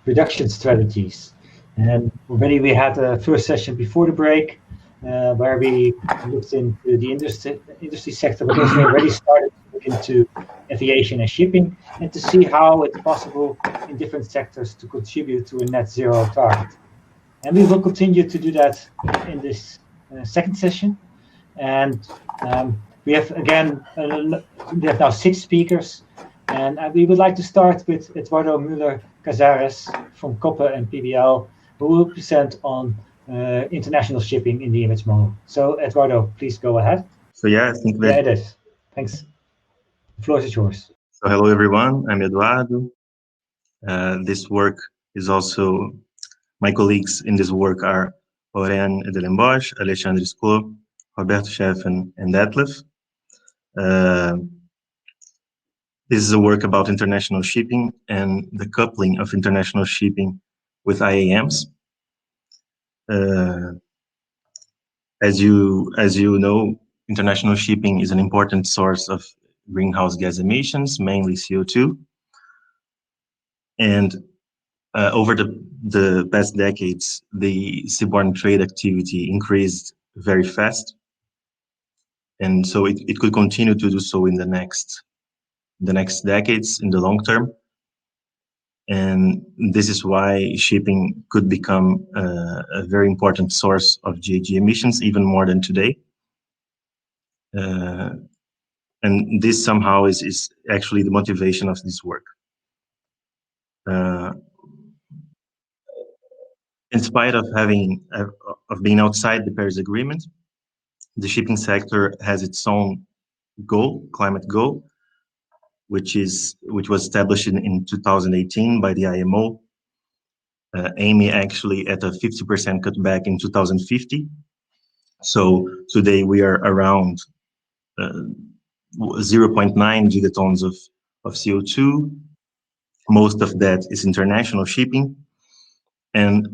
reduction strategies. And already we had a first session before the break, where we looked into the industry sector, but also already started to look into aviation and shipping, and to see how it's possible in different sectors to contribute to a net zero target. And we will continue to do that in this second session. And we have again, we have now 6 speakers, and we would like to start with Eduardo MÜLLER-CASSERES from COPPE and PBL, who will present on international shipping in the image model. So Eduardo, please go ahead. So yeah, I think that... Yeah, it is. Thanks. The floor is yours. So hello everyone, I'm Eduardo. This work is also, my colleagues in this work are VUUREN, Alessio, Roberto Scheffen, and Detlef. This is a work about international shipping and the coupling of international shipping with IAMs. As you know, international shipping is an important source of greenhouse gas emissions, mainly CO2. And over the past decades, the seaborne trade activity increased very fast. And so it could continue to do so in the next decades, in the long term. And this is why shipping could become a very important source of GHG emissions, even more than today. And this somehow is actually the motivation of this work. In spite of being outside the Paris Agreement, the shipping sector has its own goal, climate goal, which was established in 2018 by the IMO, aiming actually at a 50% cutback in 2050. So today we are around 0.9 gigatons of CO2. Most of that is international shipping, and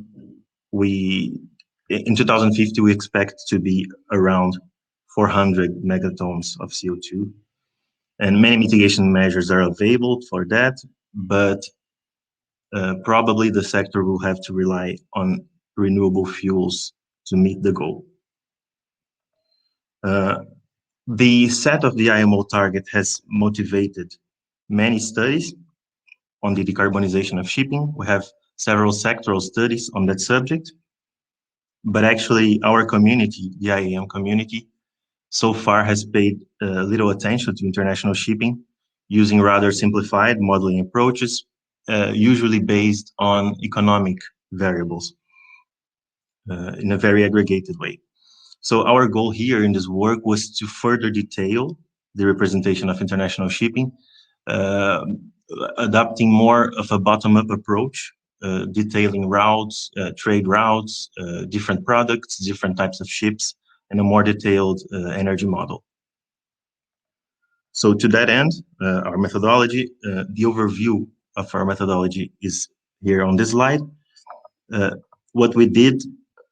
in 2050 we expect to be around 400 megatons of CO2. And many mitigation measures are available for that, but probably the sector will have to rely on renewable fuels to meet the goal. The set of the IMO target has motivated many studies on the decarbonization of shipping. We have several sectoral studies on that subject, but actually our community, the IAM community, so far has paid little attention to international shipping, using rather simplified modeling approaches, usually based on economic variables in a very aggregated way. So our goal here in this work was to further detail the representation of international shipping, adopting more of a bottom-up approach, detailing routes, trade routes, different products, different types of ships, and a more detailed energy model. So to that end, our methodology, the overview of our methodology is here on this slide. What we did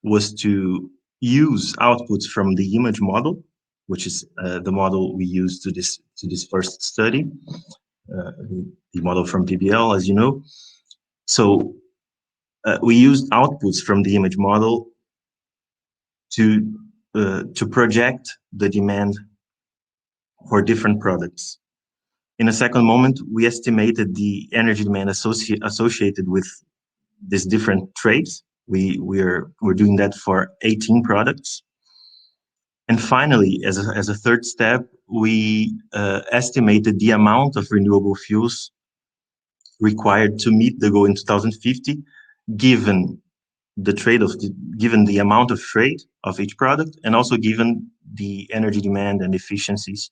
was to use outputs from the image model, which is the model we used to this first study, the model from PBL, as you know. So we used outputs from the image model to project the demand for different products. In a second moment, we estimated the energy demand associated with these different trades. We're doing that for 18 products. And finally, as a third step, we estimated the amount of renewable fuels required to meet the goal in 2050, given the amount of trade of each product, and also given the energy demand and efficiencies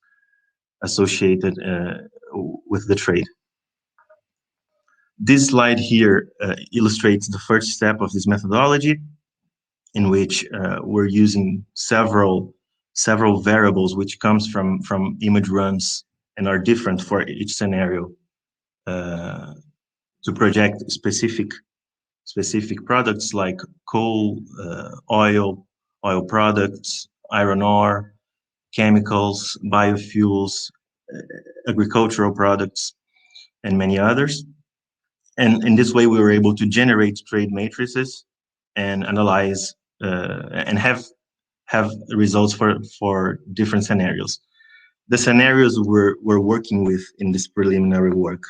associated with the trade. This slide here illustrates the first step of this methodology, in which we're using several variables which comes from image runs and are different for each scenario to project specific products like coal, oil products, iron ore, chemicals, biofuels, agricultural products, and many others. And in this way, we were able to generate trade matrices and analyze and have results for different scenarios. The scenarios we're working with in this preliminary work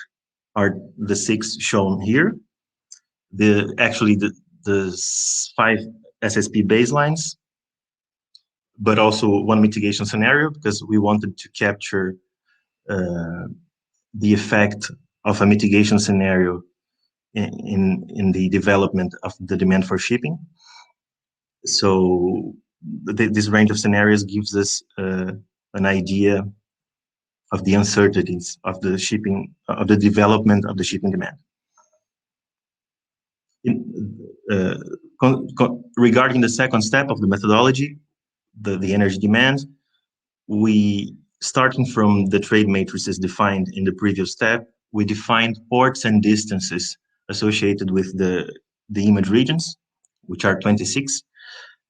are the 6 shown here. Actually the 5 SSP baselines, but also one mitigation scenario, because we wanted to capture the effect of a mitigation scenario in the development of the demand for shipping. So this range of scenarios gives us an idea of the uncertainties of the shipping, of the development of the shipping demand. Regarding the second step of the methodology, the energy demand, we, starting from the trade matrices defined in the previous step, we defined ports and distances associated with the image regions, which are 26.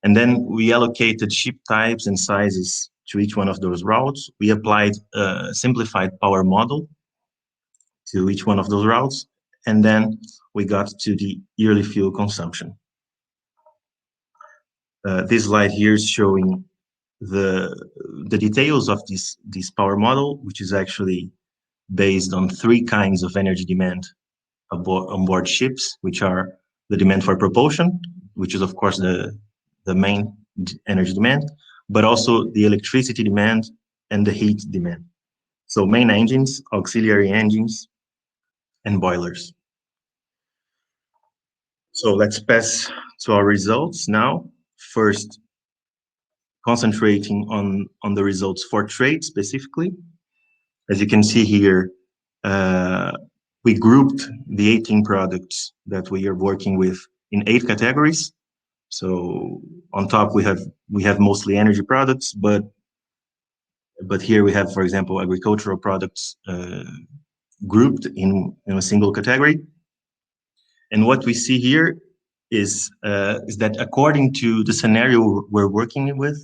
And then we allocated ship types and sizes to each one of those routes. We applied a simplified power model to each one of those routes. And then we got to the yearly fuel consumption. This slide here is showing the details of this power model, which is actually based on 3 kinds of energy demand on board ships, which are the demand for propulsion, which is of course the main energy demand, but also the electricity demand and the heat demand. So main engines, auxiliary engines, and boilers. So let's pass to our results now. First, concentrating on the results for trade specifically. As you can see here, we grouped the 18 products that we are working with in 8 categories. So on top we have mostly energy products, but here we have, for example, agricultural products grouped in a single category. And what we see here is that according to the scenario we're working with,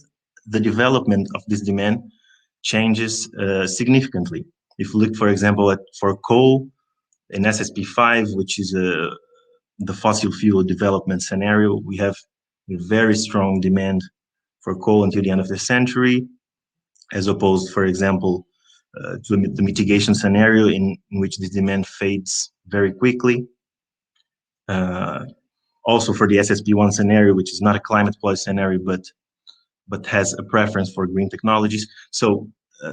the development of this demand changes significantly. If you look, for example, for coal in SSP5, which is the fossil fuel development scenario, we have a very strong demand for coal until the end of the century, as opposed, for example, to the mitigation scenario in which this demand fades very quickly. Also for the SSP1 scenario, which is not a climate policy scenario, but has a preference for green technologies. So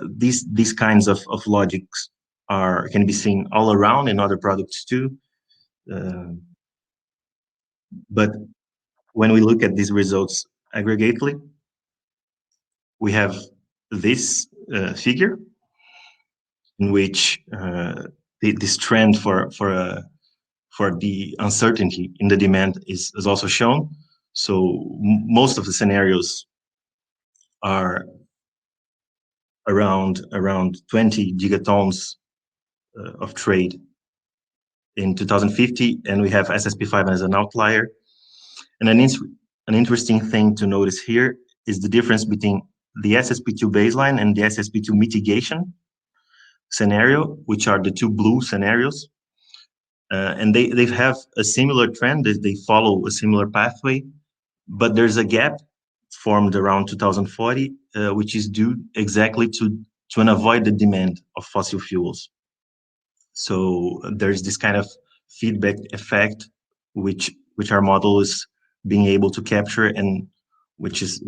these kinds of logics can be seen all around in other products too. But when we look at these results aggregately, we have this figure in which this trend for the uncertainty in the demand is also shown. So most of the scenarios are around 20 gigatons of trade in 2050, and we have SSP5 as an outlier. And an interesting thing to notice here is the difference between the SSP2 baseline and the SSP2 mitigation scenario, which are the 2 blue scenarios. And they have a similar trend, they follow a similar pathway, but there's a gap formed around 2040, which is due exactly to avoid the demand of fossil fuels. So there's this kind of feedback effect, which our model is being able to capture, and which is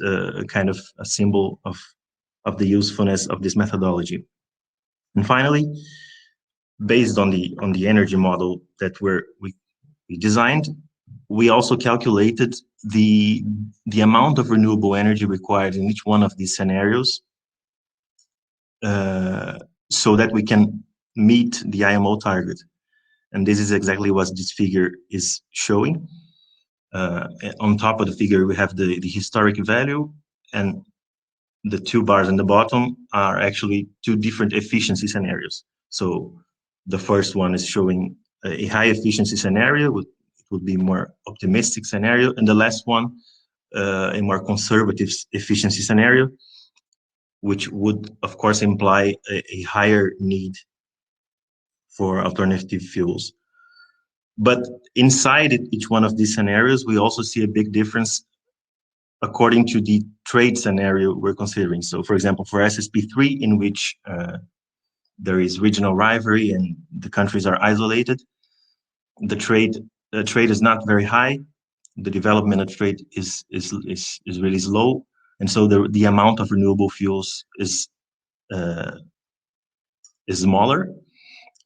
a kind of a symbol of the usefulness of this methodology. And finally, based on the energy model that we designed, we also calculated the amount of renewable energy required in each one of these scenarios, so that we can meet the IMO target. And this is exactly what this figure is showing. On top of the figure, we have the historic value, and the 2 bars in the bottom are actually 2 different efficiency scenarios. So the first one is showing a high efficiency scenario, it would be more optimistic scenario, and the last one, a more conservative efficiency scenario, which would, of course, imply a higher need for alternative fuels. But inside each one of these scenarios, we also see a big difference according to the trade scenario we're considering. So, for example, for SSP3, in which there is regional rivalry and the countries are isolated, the trade is not very high. The development of trade is really slow, and so the amount of renewable fuels is smaller,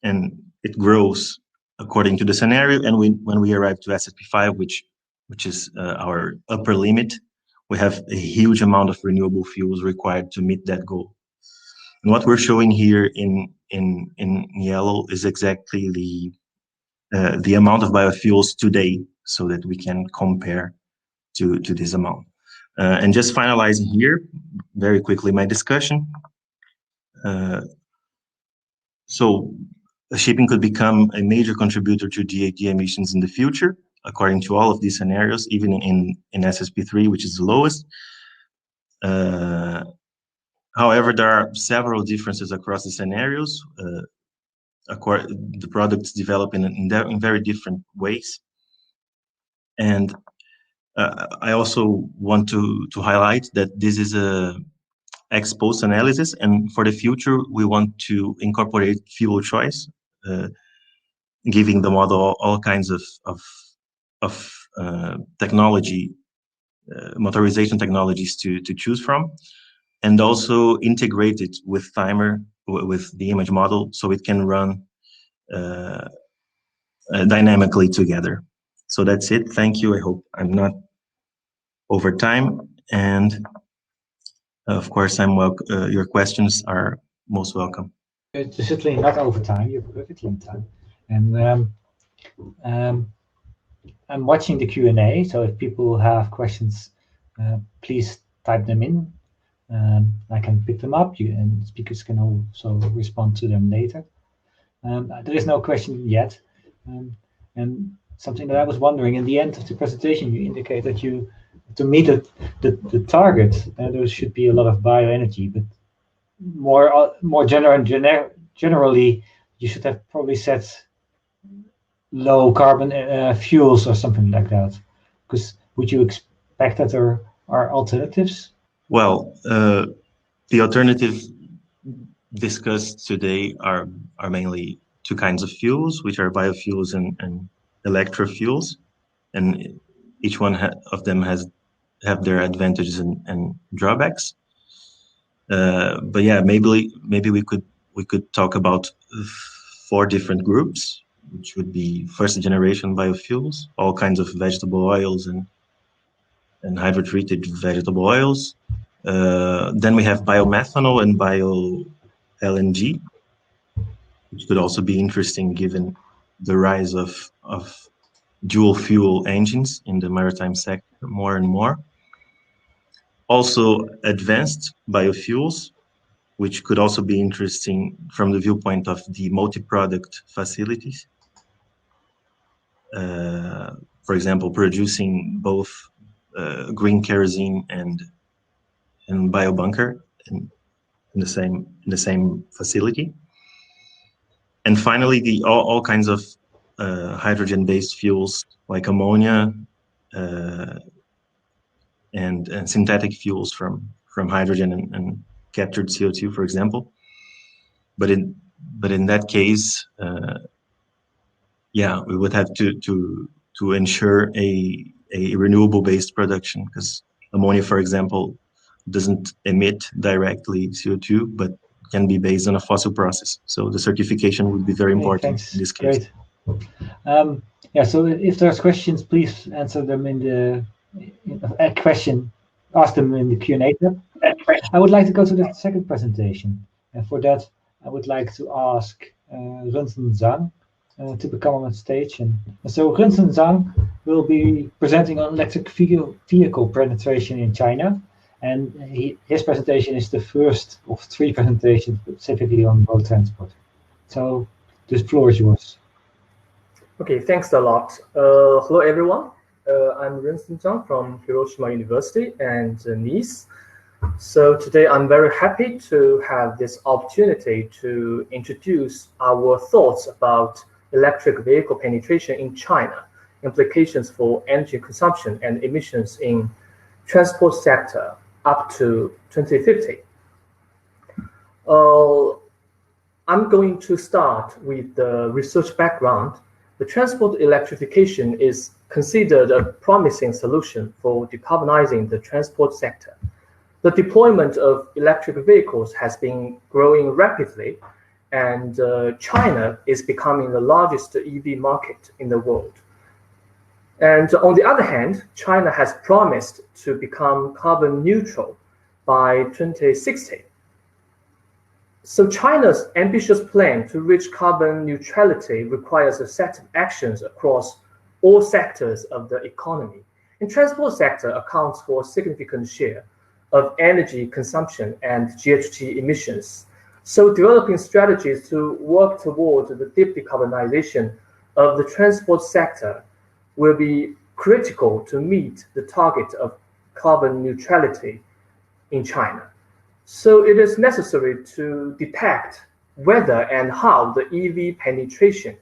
and it grows according to the scenario. And when we arrive to SSP5, which is our upper limit, we have a huge amount of renewable fuels required to meet that goal. And what we're showing here in yellow is exactly the amount of biofuels today, so that we can compare to this amount. And just finalizing here very quickly my discussion. So shipping could become a major contributor to GHG emissions in the future, according to all of these scenarios, even in SSP3, which is the lowest. However, there are several differences across the scenarios. The products develop in very different ways. And I also want to highlight that this is a ex-post analysis, and for the future, we want to incorporate fuel choice, giving the model all kinds of technology, motorization technologies to choose from, and also integrate it with timer, with the image model, so it can run dynamically together. So that's it. Thank you. I hope I'm not over time, and of course, your questions are most welcome. You're certainly not over time. You're perfectly in time. And I'm watching the Q&A, so if people have questions, please type them in. I can pick them up, and speakers can also respond to them later. There is no question yet. And something that I was wondering, in the end of the presentation, you indicate that to meet the target, there should be a lot of bioenergy, but more generally, you should have probably set low carbon fuels or something like that. Because would you expect that there are alternatives? Well, the alternatives discussed today are mainly two kinds of fuels, which are biofuels and electrofuels, and each one of them have their advantages and drawbacks. But yeah, maybe we could talk about 4 different groups, which would be first generation biofuels, all kinds of vegetable oils and hydrotreated vegetable oils. Then we have biomethanol and bio-LNG, which could also be interesting given the rise of dual fuel engines in the maritime sector more and more. Also advanced biofuels, which could also be interesting from the viewpoint of the multi-product facilities. For example, producing both green kerosene and biobunker in the same facility. And finally, all kinds of hydrogen-based fuels like ammonia and synthetic fuels from hydrogen and captured CO2, for example. But in that case, yeah, we would have to ensure a renewable-based production, because ammonia, for example, doesn't emit directly CO2, but can be based on a fossil process. So the certification would be very important in this case. Great. Yeah, so if there's questions, please answer them ask them in the Q&A tab. I would like to go to the second presentation. And for that, I would like to ask Runsen ZHANG to become on stage. And so Runsen ZHANG will be presenting on electric vehicle penetration in China. And his presentation is the first of 3 presentations specifically on road transport. So the floor is yours. Okay, thanks a lot. Hello, everyone. I'm Runsen ZHANG from Hiroshima University and Nice. So today I'm very happy to have this opportunity to introduce our thoughts about electric vehicle penetration in China, implications for energy consumption and emissions in transport sector up to 2050. I'm going to start with the research background. The transport electrification is considered a promising solution for decarbonizing the transport sector. The deployment of electric vehicles has been growing rapidly, and China is becoming the largest EV market in the world. And on the other hand, China has promised to become carbon neutral by 2060. So China's ambitious plan to reach carbon neutrality requires a set of actions across all sectors of the economy. And transport sector accounts for a significant share of energy consumption and GHG emissions. So developing strategies to work toward the deep decarbonization of the transport sector will be critical to meet the target of carbon neutrality in China. So it is necessary to detect whether and how the EV penetration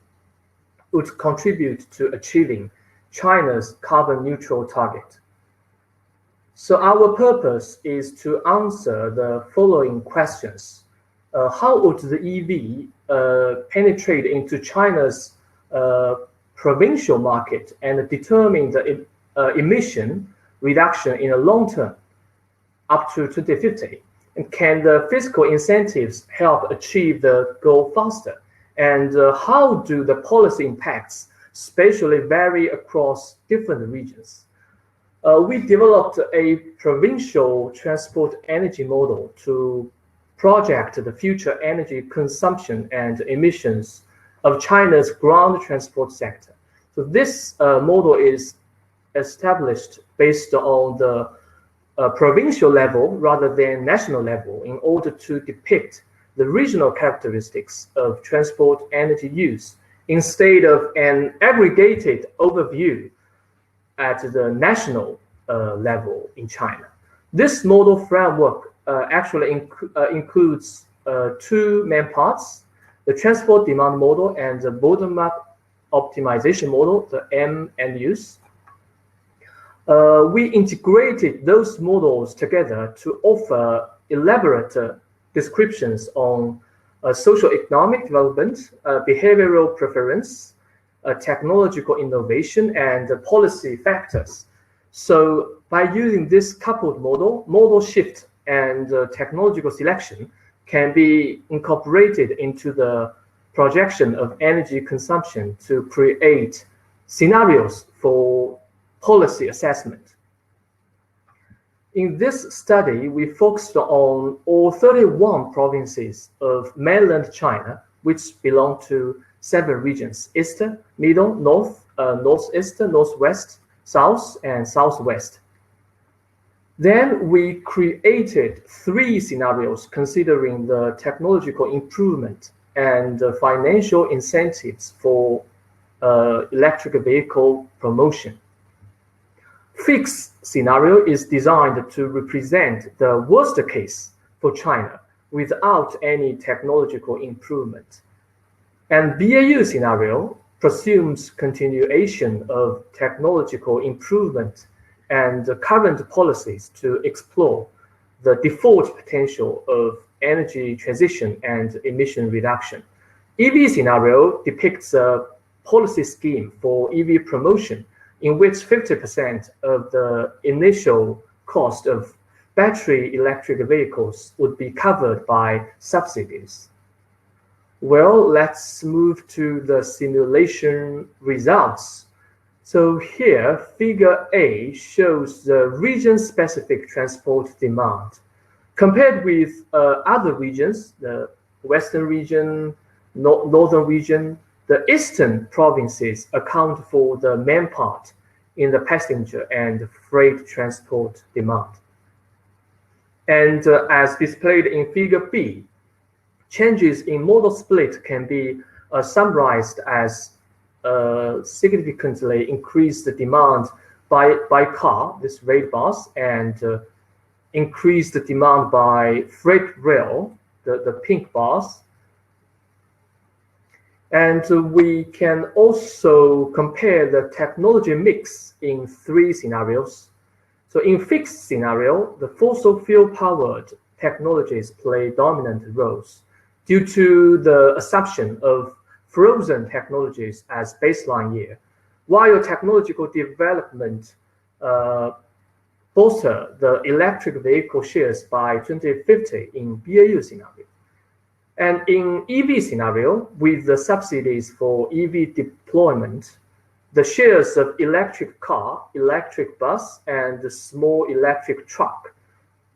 would contribute to achieving China's carbon neutral target. So our purpose is to answer the following questions. How would the EV penetrate into China's provincial market and determine the emission reduction in the long term up to 2050? And can the fiscal incentives help achieve the goal faster? And how do the policy impacts spatially vary across different regions? We developed a provincial transport energy model to project the future energy consumption and emissions of China's ground transport sector. So this model is established based on the provincial level rather than national level in order to depict the regional characteristics of transport energy use instead of an aggregated overview at the national level in China. This model framework actually includes two main parts: the transport demand model and the bottom-up optimization model, the M and use. We integrated those models together to offer elaborate descriptions on socio-economic development, behavioral preference, technological innovation, and policy factors. So by using this coupled model, model shift and technological selection can be incorporated into the projection of energy consumption to create scenarios for policy assessment. In this study, we focused on all 31 provinces of mainland China, which belong to 7 regions: East, Middle, North, Northeast, Northwest, South, and Southwest. Then we created 3 scenarios considering the technological improvement and financial incentives for electric vehicle promotion. Fixed scenario is designed to represent the worst case for China without any technological improvement. And BAU scenario presumes continuation of technological improvement and current policies to explore the default potential of energy transition and emission reduction. EV scenario depicts a policy scheme for EV promotion in which 50% of the initial cost of battery electric vehicles would be covered by subsidies. Well, let's move to the simulation results. So here, figure A shows the region-specific transport demand. Compared with other regions, the Western region, Northern region, the Eastern provinces account for the main part in the passenger and freight transport demand. And as displayed in figure B, changes in modal split can be summarized as significantly increase the demand by car, this red bars, and increase the demand by freight rail, the pink bars. And we can also compare the technology mix in 3 scenarios. So in fixed scenario, the fossil fuel powered technologies play dominant roles due to the assumption of frozen technologies as baseline year, while technological development bolster the electric vehicle shares by 2050 in BAU scenario. And in EV scenario, with the subsidies for EV deployment, the shares of electric car, electric bus, and the small electric truck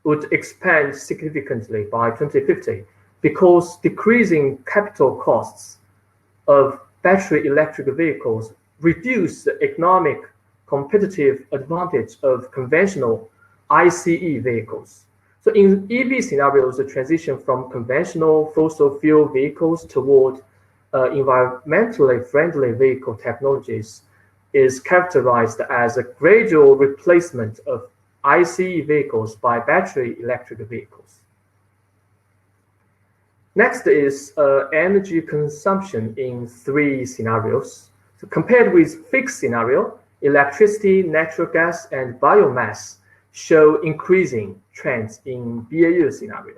would expand significantly by 2050 because decreasing capital costs of battery electric vehicles reduce the economic competitive advantage of conventional ICE vehicles. So in EV scenarios, the transition from conventional fossil fuel vehicles toward environmentally friendly vehicle technologies is characterized as a gradual replacement of ICE vehicles by battery electric vehicles. Next is energy consumption in 3 scenarios. So compared with fixed scenario, electricity, natural gas, and biomass show increasing trends in BAU scenario.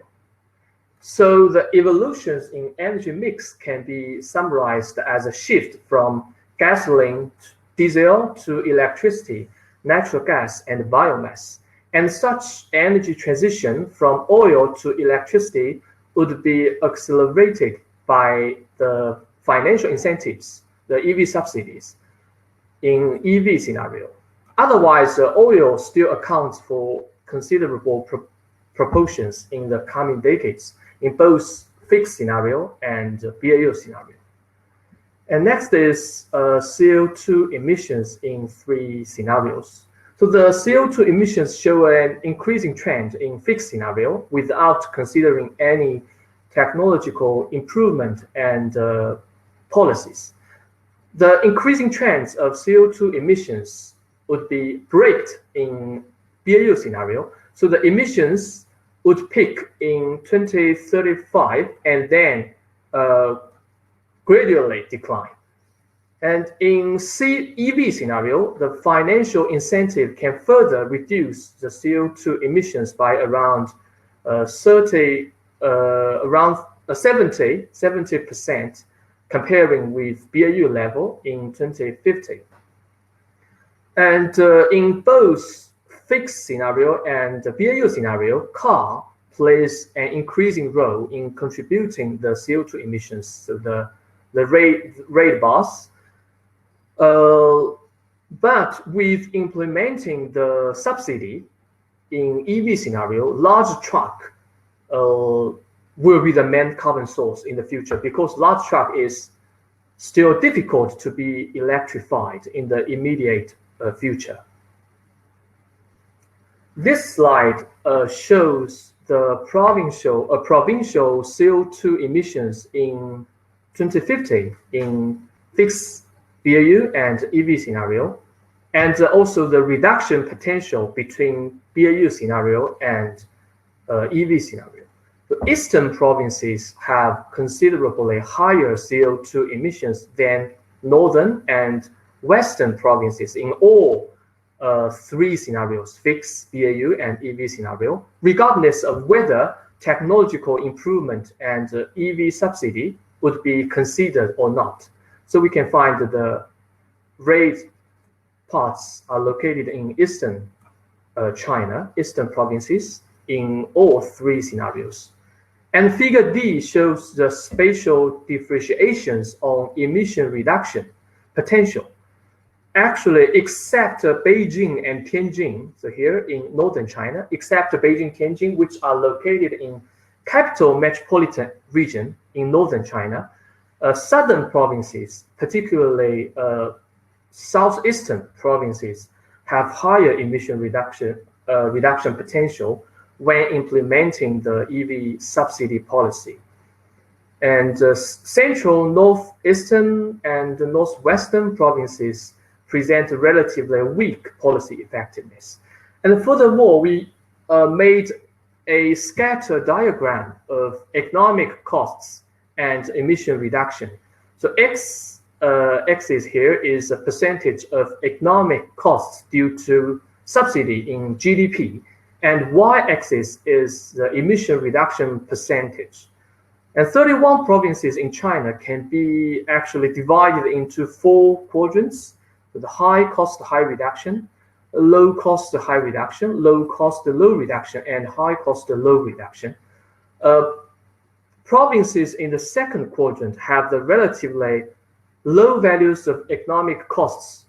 So the evolutions in energy mix can be summarized as a shift from gasoline, diesel to electricity, natural gas, and biomass. And such energy transition from oil to electricity would be accelerated by the financial incentives, the EV subsidies, in EV scenario. Otherwise, oil still accounts for considerable proportions in the coming decades in both fixed scenario and BAU scenario. And next is CO2 emissions in 3 scenarios. So the CO2 emissions show an increasing trend in fixed scenario without considering any technological improvement and policies. The increasing trends of CO2 emissions would be braked in BAU scenario. So the emissions would peak in 2035 and then gradually decline. And in EV scenario, the financial incentive can further reduce the CO2 emissions by around 70% comparing with BAU level in 2050. And in both fixed scenario and BAU scenario, car plays an increasing role in contributing the CO2 emissions, so the red bars. But with implementing the subsidy in EV scenario, large truck will be the main carbon source in the future because large truck is still difficult to be electrified in the immediate future. This slide shows the provincial CO2 emissions in 2050 in fixed BAU and EV scenario, and also the reduction potential between BAU scenario and EV scenario. The eastern provinces have considerably higher CO2 emissions than northern and western provinces in all 3 scenarios, fixed, BAU, and EV scenario, regardless of whether technological improvement and EV subsidy would be considered or not. So we can find that the red parts are located in eastern China, eastern provinces, in all 3 scenarios. And figure D shows the spatial differentiations on emission reduction potential. Actually, except Beijing and Tianjin, so here in northern China, except Beijing, Tianjin, which are located in capital metropolitan region in northern China, southern provinces, particularly southeastern provinces, have higher emission reduction potential when implementing the EV subsidy policy. And central, northeastern, and northwestern provinces present relatively weak policy effectiveness. And furthermore, we made a scatter diagram of economic costs and emission reduction. So axis here is a percentage of economic costs due to subsidy in GDP, and y-axis is the emission reduction percentage. And 31 provinces in China can be actually divided into 4 quadrants: the high cost, high reduction, low cost, high reduction, low cost, low reduction, and high cost, low reduction. Provinces in the second quadrant have the relatively low values of economic costs,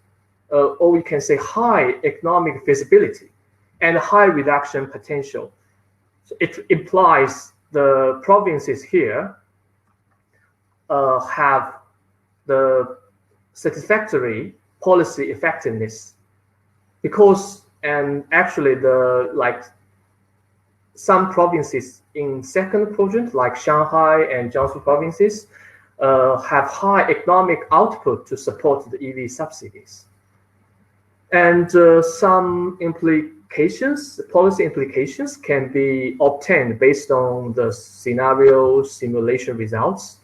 or we can say high economic feasibility and high reduction potential. So it implies the provinces here have the satisfactory policy effectiveness, because, and actually some provinces in second quadrant, like Shanghai and Jiangsu provinces, have high economic output to support the EV subsidies. And some policy implications can be obtained based on the scenario simulation results.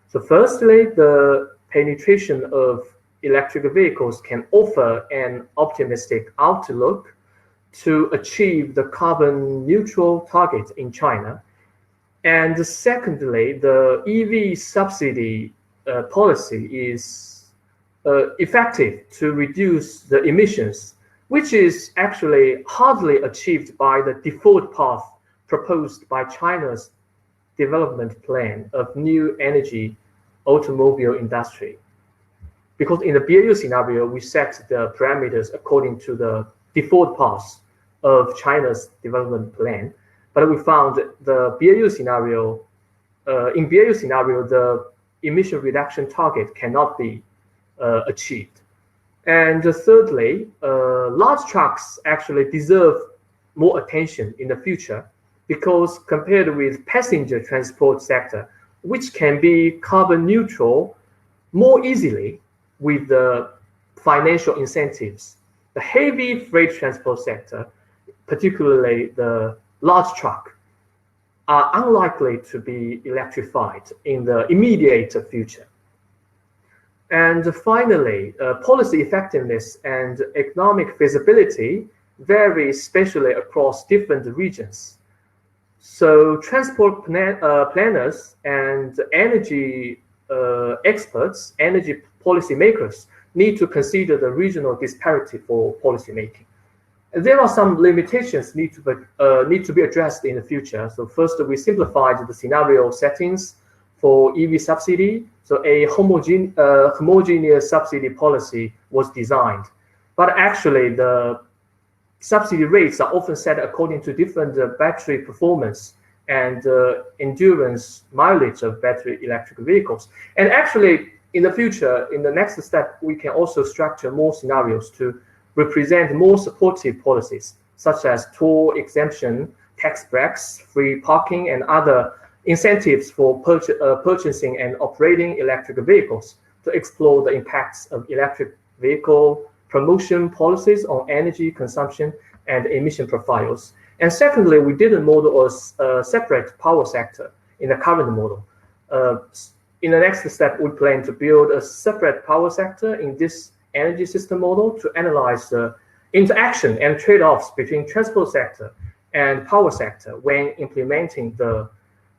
So firstly, the penetration of electric vehicles can offer an optimistic outlook to achieve the carbon neutral target in China. And secondly, the EV subsidy policy is effective to reduce the emissions, which is actually hardly achieved by the default path proposed by China's development plan of new energy automobile industry. Because in the BAU scenario, we set the parameters according to the default path of China's development plan. But we found the BAU scenario, in BAU scenario, the emission reduction target cannot be achieved. And thirdly, large trucks actually deserve more attention in the future, because compared with passenger transport sector, which can be carbon neutral more easily with the financial incentives, the heavy freight transport sector, particularly the large truck, are unlikely to be electrified in the immediate future. And finally, policy effectiveness and economic feasibility vary spatially across different regions. So transport planners and energy experts, energy policymakers, need to consider the regional disparity for policymaking. There are some limitations need to be addressed in the future. So first, we simplified the scenario settings for EV subsidy. So a homogeneous subsidy policy was designed. But actually, the subsidy rates are often set according to different battery performance and endurance mileage of battery electric vehicles. And actually, in the future, in the next step, we can also structure more scenarios to represent more supportive policies, such as toll exemption, tax breaks, free parking, and other incentives for purchasing and operating electric vehicles to explore the impacts of electric vehicle promotion policies on energy consumption and emission profiles. And secondly, we didn't model a separate power sector in the current model. In the next step, we plan to build a separate power sector in this energy system model to analyze the interaction and trade-offs between transport sector and power sector when implementing the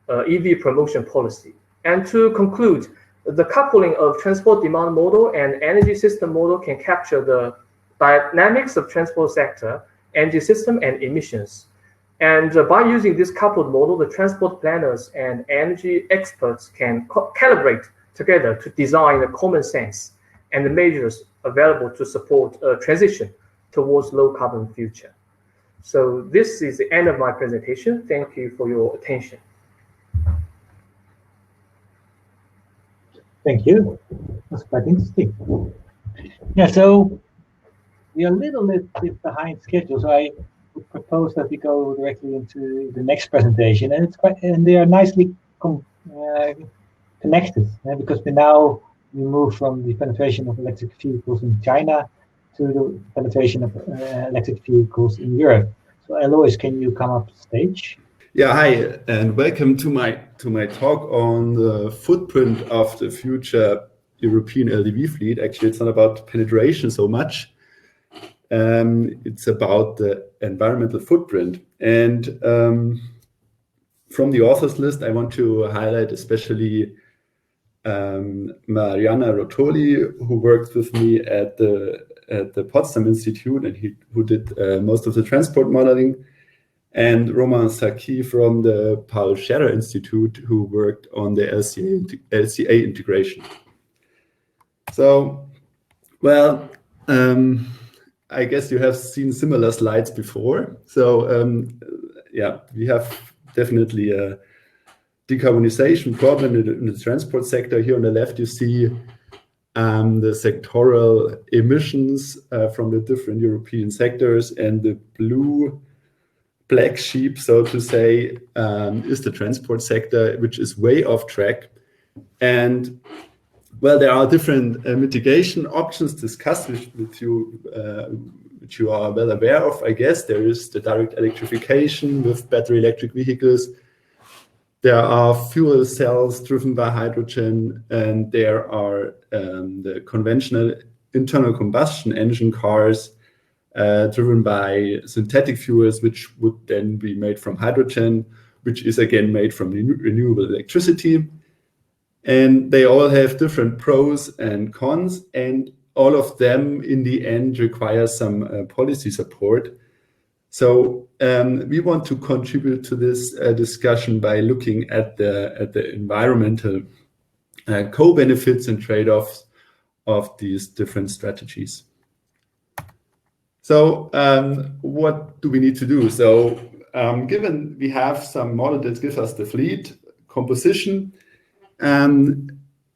EV promotion policy. And to conclude, the coupling of transport demand model and energy system model can capture the dynamics of transport sector, energy system, and emissions. And by using this coupled model, the transport planners and energy experts can calibrate together to design a common sense and the measures available to support a transition towards low carbon future. So this is the end of my presentation. Thank you for your attention. Thank you. That's quite interesting. Yeah, so we are a little bit behind schedule, so I would propose that we go directly into the next presentation, and they are nicely connected, because we move from the penetration of electric vehicles in China to the penetration of electric vehicles in Europe. So Alois, can you come up stage? Yeah, hi, and welcome to my talk on the footprint of the future European LDV fleet. Actually, it's not about penetration so much. It's about the environmental footprint. And from the authors list, I want to highlight especially Mariana Rotoli, who worked with me at the Potsdam Institute, and who did most of the transport modeling, and Roman Saki from the Paul Scherrer Institute, who worked on the LCA integration. So, well, I guess you have seen similar slides before. So, yeah, we have definitely a decarbonization problem in the transport sector. Here on the left, you see the sectoral emissions from the different European sectors, and the blue black sheep, so to say, is the transport sector, which is way off track. And well, there are different mitigation options discussed, which you are well aware of, I guess. There is the direct electrification with battery electric vehicles. There are fuel cells driven by hydrogen, and there are the conventional internal combustion engine cars driven by synthetic fuels, which would then be made from hydrogen, which is again made from renewable electricity. And they all have different pros and cons, and all of them in the end require some policy support. So we want to contribute to this discussion by looking at the environmental co-benefits and trade-offs of these different strategies. So what do we need to do? So given we have some model that gives us the fleet composition,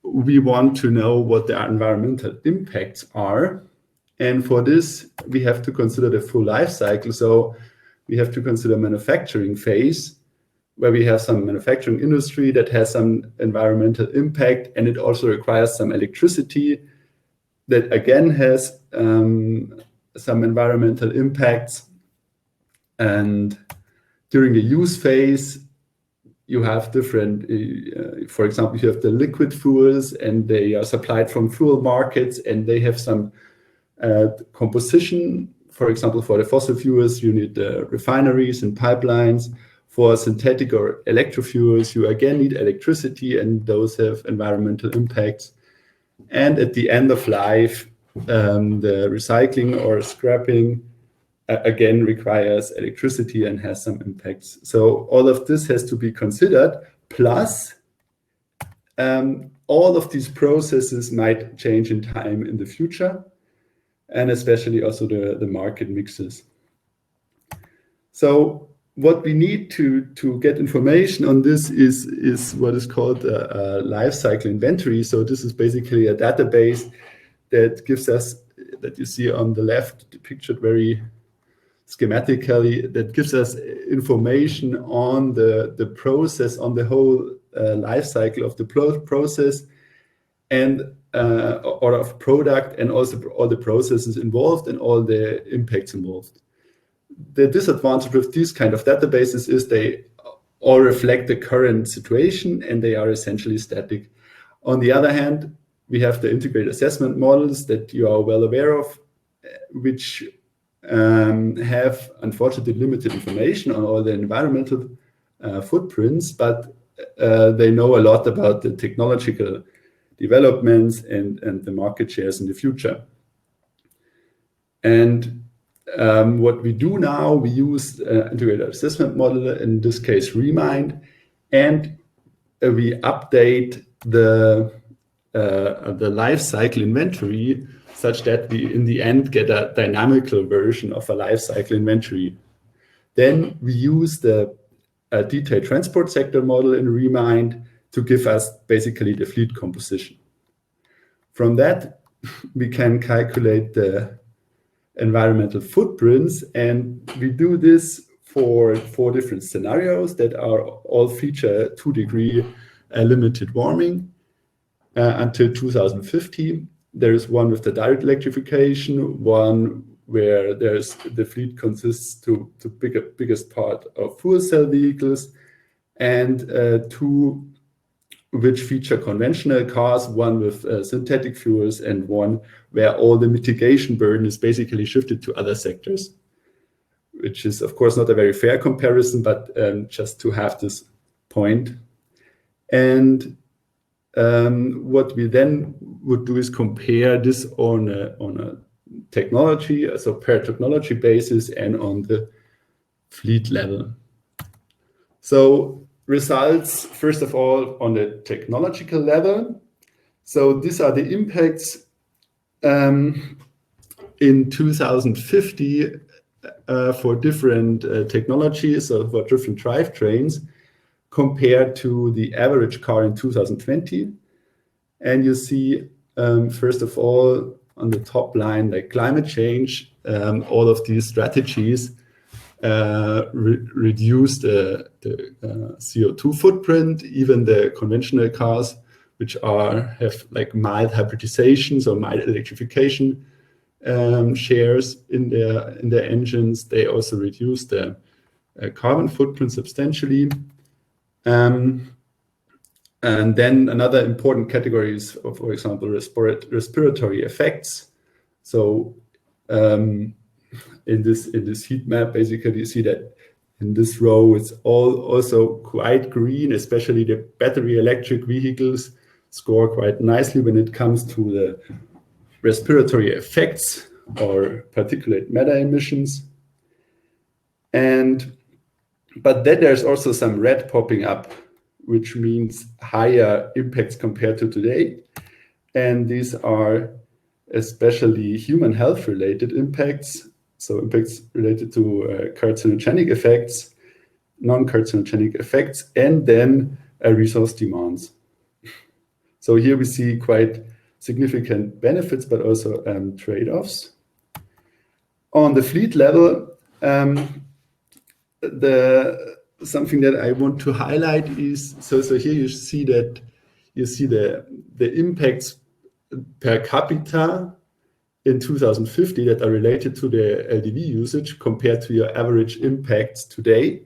we want to know what the environmental impacts are. And for this, we have to consider the full life cycle. So we have to consider manufacturing phase, where we have some manufacturing industry that has some environmental impact, and it also requires some electricity that again has some environmental impacts. And during the use phase, you have different, for example, you have the liquid fuels, and they are supplied from fuel markets, and they have some composition. For example, for the fossil fuels, you need the refineries and pipelines. For synthetic or electrofuels, you again need electricity, and those have environmental impacts. And at the end of life, the recycling or scrapping again requires electricity and has some impacts. So all of this has to be considered, plus all of these processes might change in time in the future, and especially also the market mixes. So what we need to get information on this is what is called a life cycle inventory. So this is basically a database that gives us, that you see on the left, depicted very schematically, that gives us information on the process, on the whole life cycle of the process, and or of product, and also all the processes involved and all the impacts involved. The disadvantage with these kind of databases is they all reflect the current situation, and they are essentially static. On the other hand, we have the integrated assessment models that you are well aware of, which have unfortunately limited information on all the environmental footprints, but they know a lot about the technological developments and the market shares in the future. And what we do now, we use integrated assessment model, in this case Remind, and we update the life cycle inventory such that we in the end get a dynamical version of a life cycle inventory. Then we use the detailed transport sector model in Remind to give us basically the fleet composition. From that, we can calculate the environmental footprints, and we do this for 4 different scenarios that are all feature 2-degree limited warming until 2050. There is one with the direct electrification, one where there's the fleet consists to biggest part of fuel cell vehicles, and 2 which feature conventional cars, one with synthetic fuels, and one where all the mitigation burden is basically shifted to other sectors, which is, of course, not a very fair comparison, but just to have this point. And what we then would do is compare this on a technology, so per technology basis, and on the fleet level. So results, first of all, on the technological level. So these are the impacts in 2050 for different technologies, so for different drivetrains, compared to the average car in 2020. And you see, first of all, on the top line, like climate change, all of these strategies reduce the CO2 footprint. Even the conventional cars, which have like mild hybridization, so mild electrification shares in their engines, they also reduce the carbon footprint substantially. And then another important category is, for example, respiratory effects. So in this heat map, basically you see that in this row it's also quite green, especially the battery electric vehicles score quite nicely when it comes to the respiratory effects or particulate matter emissions. But then there's also some red popping up, which means higher impacts compared to today. And these are especially human health related impacts. So impacts related to carcinogenic effects, non-carcinogenic effects, and then resource demands. So here we see quite significant benefits, but also trade-offs. On the fleet level, something that I want to highlight is, so here you see the impacts per capita in 2050 that are related to the LDV usage compared to your average impacts today.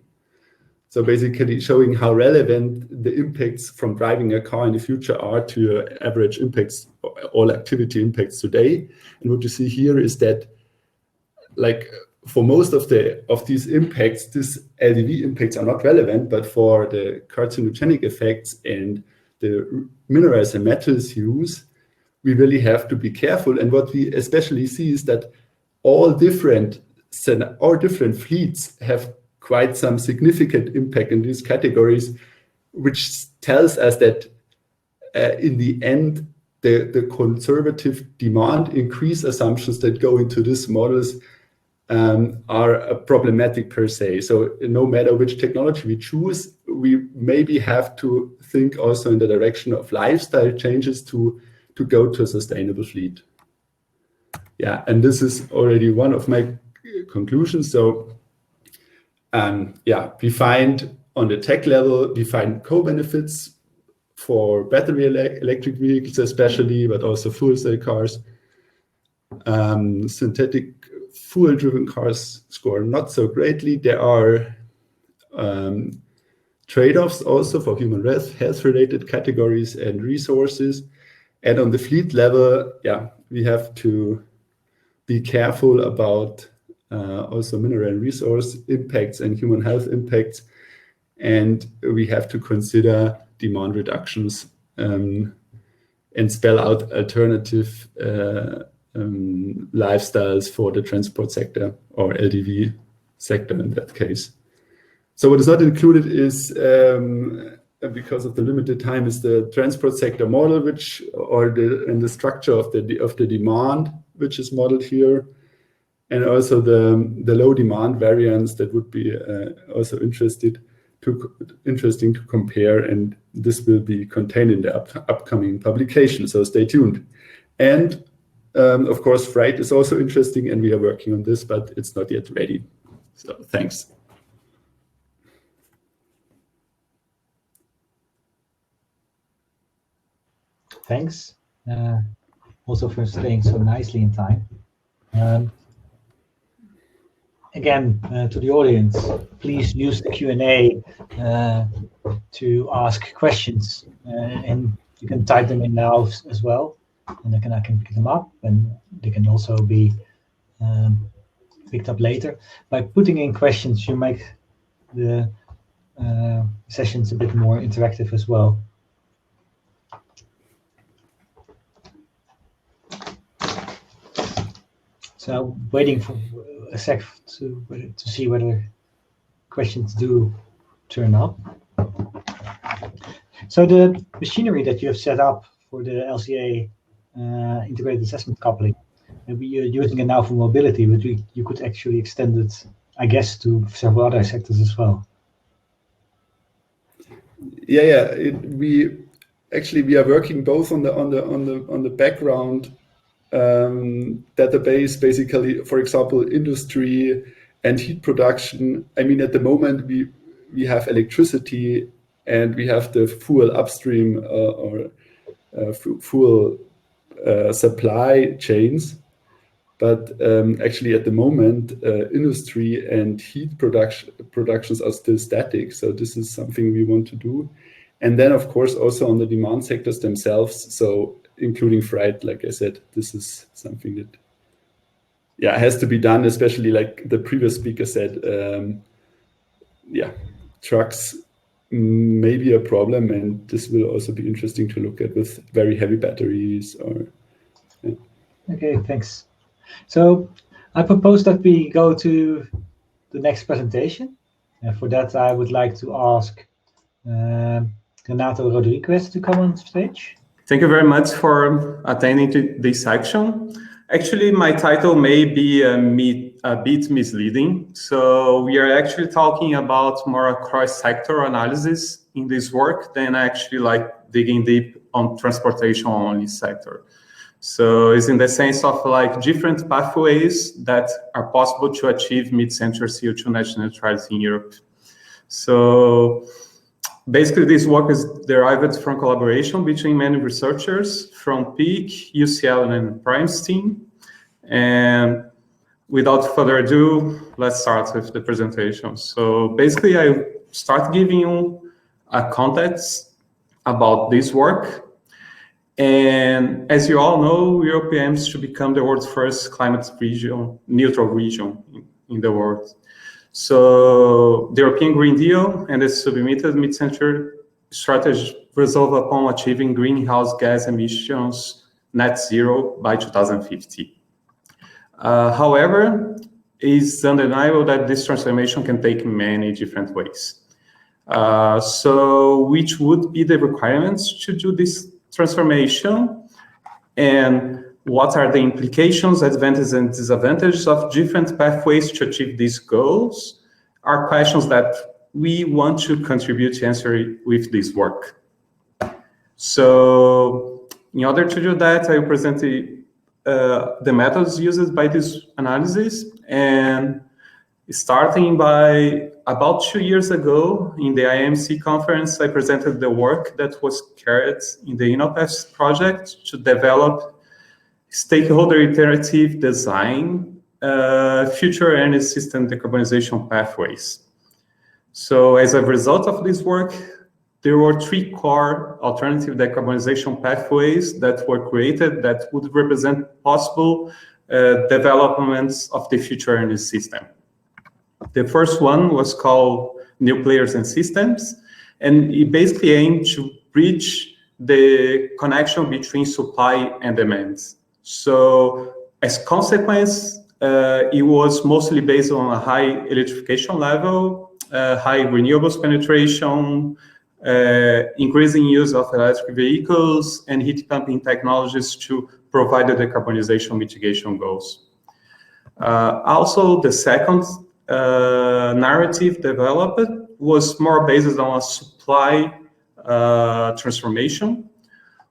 So basically showing how relevant the impacts from driving a car in the future are to your average impacts, all activity impacts today. And what you see here is that, like, for most of these impacts, these LDV impacts are not relevant, but for the carcinogenic effects and the minerals and metals use, we really have to be careful. And what we especially see is that all different fleets have quite some significant impact in these categories, which tells us that in the end, the conservative demand increase assumptions that go into these models are problematic per se. So no matter which technology we choose, we maybe have to think also in the direction of lifestyle changes to go to a sustainable fleet. Yeah, and this is already one of my conclusions. So we find on the tech level, we find co-benefits for battery electric vehicles especially, but also fuel cell cars. Synthetic fuel-driven cars score not so greatly. There are trade-offs also for human health-related categories and resources. And on the fleet level, we have to be careful about also mineral and resource impacts and human health impacts. And we have to consider demand reductions and spell out alternative lifestyles for the transport sector, or LDV sector in that case. So what is not included is, because of the limited time, is the transport sector model, and the structure of the demand, which is modeled here, and also the low demand variance that would be also interesting to compare, and this will be contained in the upcoming publication. So stay tuned. And of course, freight is also interesting, and we are working on this, but it's not yet ready. So thanks. Thanks. Also for staying so nicely in time. again, to the audience, please use the Q&A to ask questions, and you can type them in now as well, and I can pick them up, and they can also be picked up later. By putting in questions, you make the sessions a bit more interactive as well. So waiting for a sec to see whether questions do turn up. So the machinery that you have set up for the LCA integrated assessment coupling, you're using it now for mobility, but you could actually extend it, I guess, to several other sectors as well. Yeah. We are working both on the background database, basically, for example, industry and heat production. I mean, at the moment we have electricity and we have the fuel upstream or fuel supply chains. But actually, at the moment, industry and heat productions are still static. So this is something we want to do. And then, of course, also on the demand sectors themselves. So including freight, like I said, this is something that, yeah, has to be done, especially like the previous speaker said, trucks may be a problem, and this will also be interesting to look at with very heavy batteries or, yeah. Okay, thanks. So I propose that we go to the next presentation. And for that, I would like to ask Renato RODRIGUES to come on stage. Thank you very much for attending to this section. Actually, my title may be a bit misleading. So we are actually talking about more a cross-sector analysis in this work than actually like digging deep on transportation only sector. So it's in the sense of like different pathways that are possible to achieve mid-century CO2 net neutrality in Europe. So basically, this work is derived from collaboration between many researchers from PEAK, UCL, and Prime's team. And without further ado, let's start with the presentation. So basically, I start giving you a context about this work. And as you all know, Europe aims to become the world's first climate neutral region in the world. So the European Green Deal and the submitted mid-century strategy resolve upon achieving greenhouse gas emissions net zero by 2050. However, it's undeniable that this transformation can take many different ways. So which would be the requirements to do this transformation, and what are the implications, advantages, and disadvantages of different pathways to achieve these goals are questions that we want to contribute to answer with this work. So in order to do that, I will present the methods used by this analysis, and starting by about 2 years ago in the IAMC conference, I presented the work that was carried in the INNOPES project to develop stakeholder iterative design, future energy system decarbonization pathways. So as a result of this work, there were 3 core alternative decarbonization pathways that were created that would represent possible developments of the future energy system. The first one was called New Players and Systems, and it basically aimed to bridge the connection between supply and demand. So as a consequence, it was mostly based on a high electrification level, high renewables penetration, increasing use of electric vehicles and heat pumping technologies to provide the decarbonization mitigation goals. Also, the second narrative developed was more based on a supply transformation,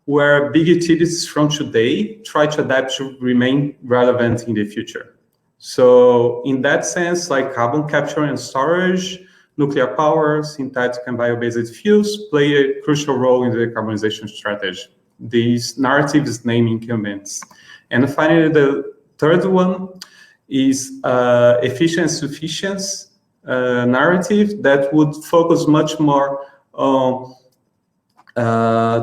where big utilities from today try to adapt to remain relevant in the future. So in that sense, like carbon capture and storage, nuclear power, synthetic and bio-based fuels play a crucial role in the decarbonization strategy. These narratives name incumbents. And finally, the third one is efficient sufficiency narrative that would focus much more on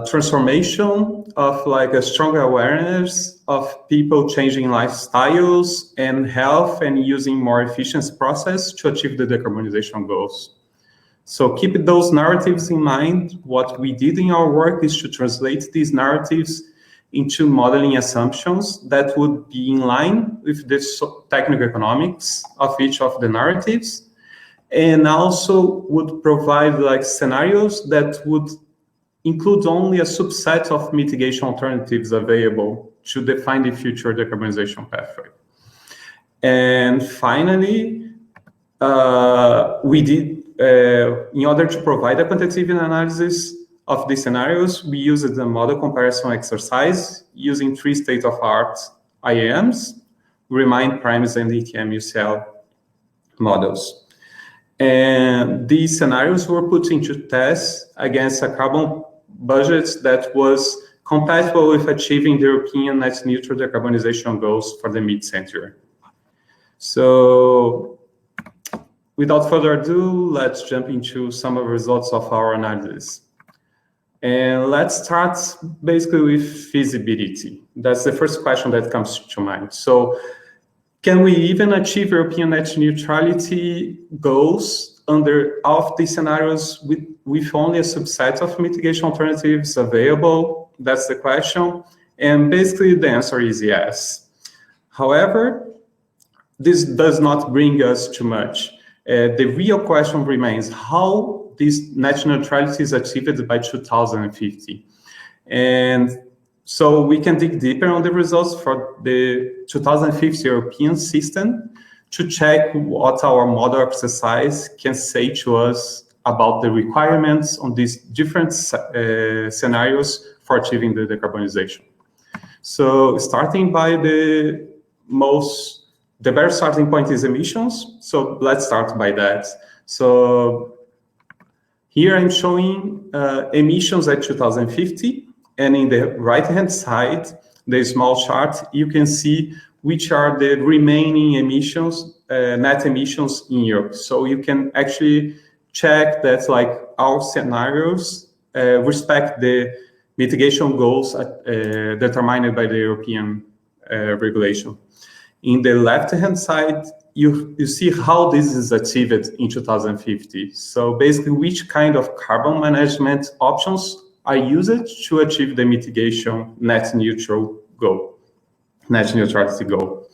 transformation of like a stronger awareness of people changing lifestyles and health and using more efficient process to achieve the decarbonization goals. So keep those narratives in mind. What we did in our work is to translate these narratives into modeling assumptions that would be in line with the technical economics of each of the narratives, and also would provide like scenarios that would include only a subset of mitigation alternatives available to define the future decarbonization pathway. And finally, we did, in order to provide a quantitative analysis of the scenarios, we used a model comparison exercise using 3 state-of-art IAMs, Remind, Primes, and ETM-UCL models. And these scenarios were put into test against a carbon budget that was compatible with achieving the European net neutral decarbonization goals for the mid-century. So without further ado, let's jump into some of the results of our analysis. And let's start basically with feasibility. That's the first question that comes to mind. So can we even achieve European net neutrality goals under all of these scenarios with only a subset of mitigation alternatives available? That's the question. And basically the answer is yes. However, this does not bring us too much. The real question remains how this net neutrality is achieved by 2050. And so we can dig deeper on the results for the 2050 European system to check what our model exercise can say to us about the requirements on these different scenarios for achieving the decarbonization. So starting by the better starting point is emissions. So let's start by that. So here I'm showing emissions at 2050. And in the right-hand side, the small chart, you can see which are the remaining emissions, net emissions in Europe. So you can actually check that like our scenarios respect the mitigation goals determined by the European regulation. In the left-hand side, you see how this is achieved in 2050. So basically, which kind of carbon management options are used to achieve the mitigation net neutrality goal.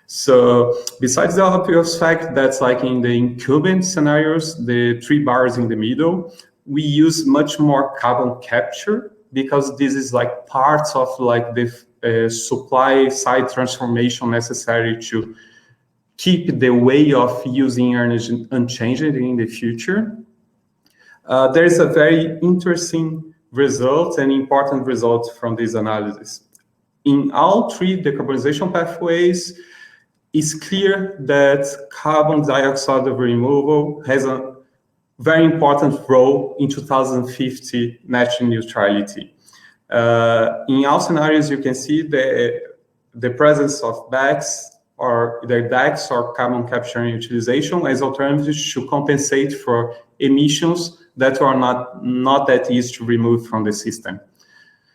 So besides the obvious fact that's like in the incumbent scenarios, the 3 bars in the middle, we use much more carbon capture because this is like parts of like the supply side transformation necessary to keep the way of using energy unchanged in the future. There's a very interesting result and important result from this analysis. In all 3 decarbonization pathways, it's clear that carbon dioxide removal has a very important role in 2050 net neutrality. In all scenarios, you can see the presence of BACs or either DACs or carbon capture and utilization as alternatives to compensate for emissions that are not that easy to remove from the system.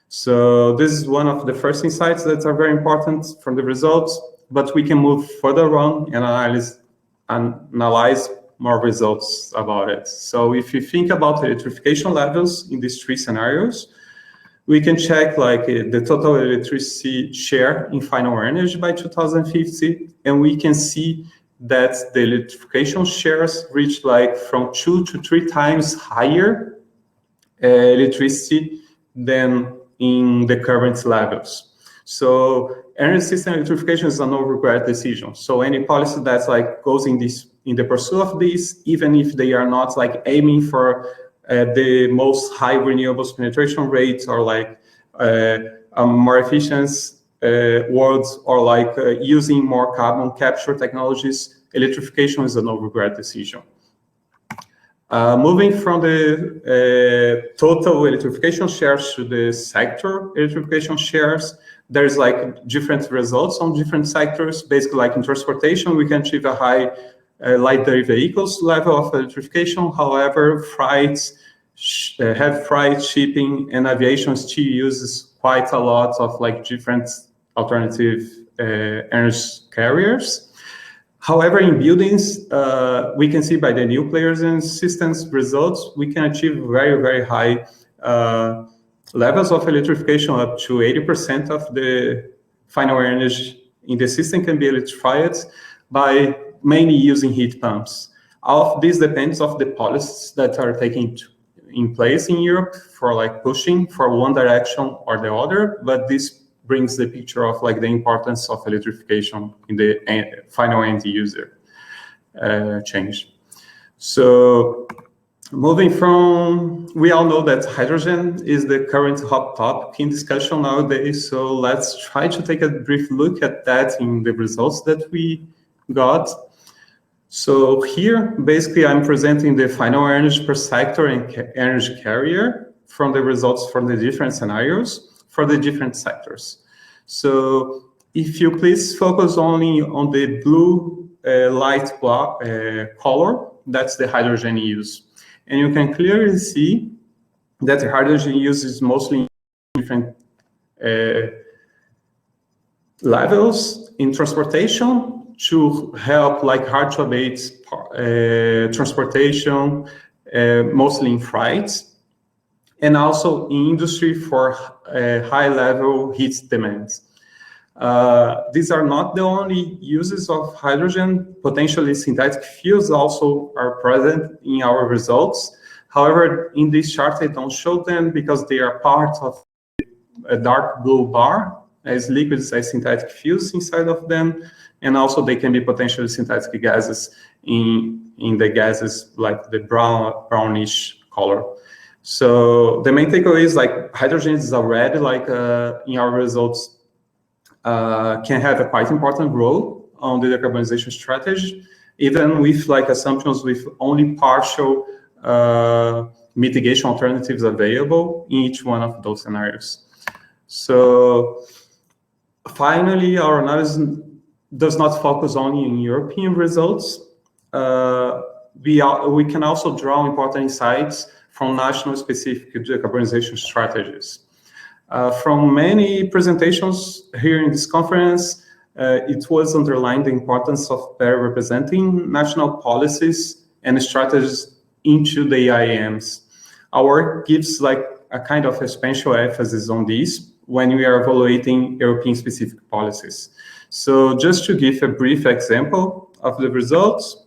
So this is one of the first insights that are very important from the results, but we can move further on and analyze more results about it. So if you think about electrification levels in these 3 scenarios, we can check like the total electricity share in final energy by 2050, and we can see that the electrification shares reach like from 2 to 3 times higher electricity than in the current levels. So energy system electrification is a no regret decision. So any policy that's like goes in the pursuit of this, even if they are not like aiming for the most high renewables penetration rates or like more efficient worlds or like using more carbon capture technologies, electrification is a no regret decision. Moving from the total electrification shares to the sector electrification shares, there's like different results on different sectors. Basically, like in transportation, we can achieve a high light duty vehicles level of electrification. However, freights, heavy freight, shipping, and aviation still uses quite a lot of like different alternative energy carriers. However, in buildings, we can see by the new players and systems results, we can achieve very, very high levels of electrification, up to 80% of the final energy in the system can be electrified by mainly using heat pumps. All of this depends on the policies that are taken in place in Europe for like pushing for one direction or the other, but this brings the picture of like the importance of electrification in the final end user change. So moving from, we all know that hydrogen is the current hot topic in discussion nowadays. So let's try to take a brief look at that in the results that we got. So here, basically, I'm presenting the final energy per sector and energy carrier from the results from the different scenarios for the different sectors. So if you please focus only on the blue light color, that's the hydrogen use. And you can clearly see that the hydrogen use is mostly in different levels in transportation to help like hard to abate transportation, mostly in freights, and also in industry for high level heat demands. These are not the only uses of hydrogen. Potentially synthetic fuels also are present in our results. However, in this chart, I don't show them because they are part of a dark blue bar as liquids as synthetic fuels inside of them. And also they can be potentially synthetic gases in the gases like the brownish color. So the main takeaway is like hydrogen is already like in our results can have a quite important role on the decarbonization strategy, even with like assumptions with only partial mitigation alternatives available in each one of those scenarios. So finally, our analysis does not focus only on European results. We can also draw important insights from national specific decarbonization strategies. From many presentations here in this conference, it was underlined the importance of better representing national policies and strategies into the IAMs. Our work gives like a kind of a special emphasis on this when we are evaluating European specific policies. So just to give a brief example of the results,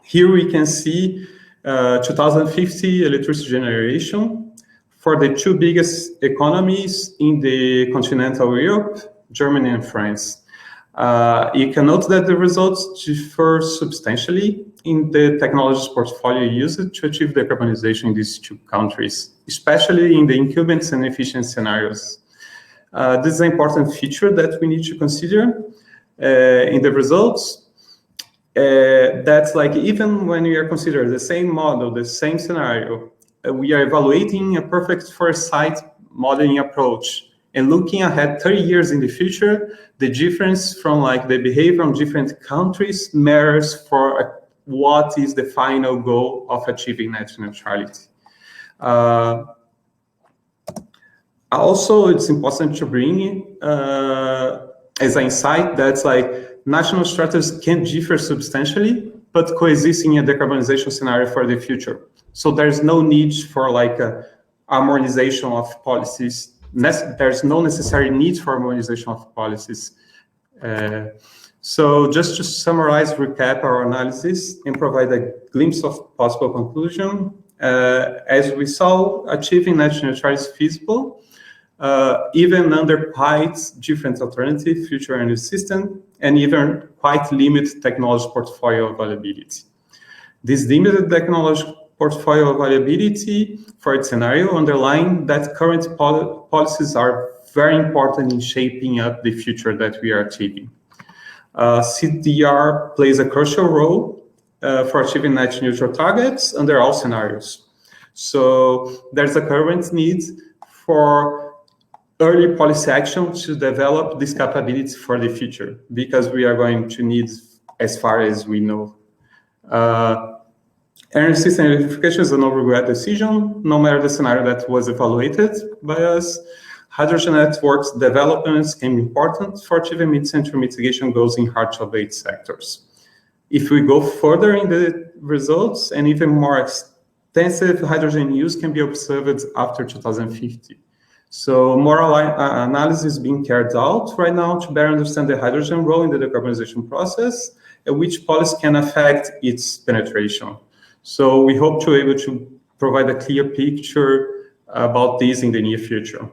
here we can see 2050 electricity generation for the two biggest economies in the continental Europe, Germany and France. You can note that the results differ substantially in the technologies portfolio used to achieve decarbonization in these two countries, especially in the incumbents and efficient scenarios. This is an important feature that we need to consider in the results. That's like even when we are considering the same model, the same scenario, we are evaluating a perfect foresight modeling approach and looking ahead 30 years in the future. The difference from like the behavior of different countries matters for what is the final goal of achieving net neutrality. Also, it's important to bring as an insight that's like national strategies can differ substantially, but coexist in a decarbonization scenario for the future. So there's no need for like a harmonization of policies. There's no necessary need for harmonization of policies. So just to summarize, recap our analysis and provide a glimpse of possible conclusion. As we saw, achieving net neutrality is feasible, even under quite different alternative future energy system, and even quite limited technology portfolio availability. This limited technology portfolio availability for its scenario underline that current policies are very important in shaping up the future that we are achieving. CDR plays a crucial role for achieving net neutral targets under all scenarios. So there's a current need for early policy action to develop this capability for the future, because we are going to need as far as we know. Energy system electrification is a no-regret decision, no matter the scenario that was evaluated by us. Hydrogen networks developments can be important for achieving mid-century mitigation goals in hard-to-abate sectors. If we go further in the results, and even more extensive hydrogen use can be observed after 2050. So more analysis is being carried out right now to better understand the hydrogen role in the decarbonization process and which policy can affect its penetration. So we hope to be able to provide a clear picture about this in the near future.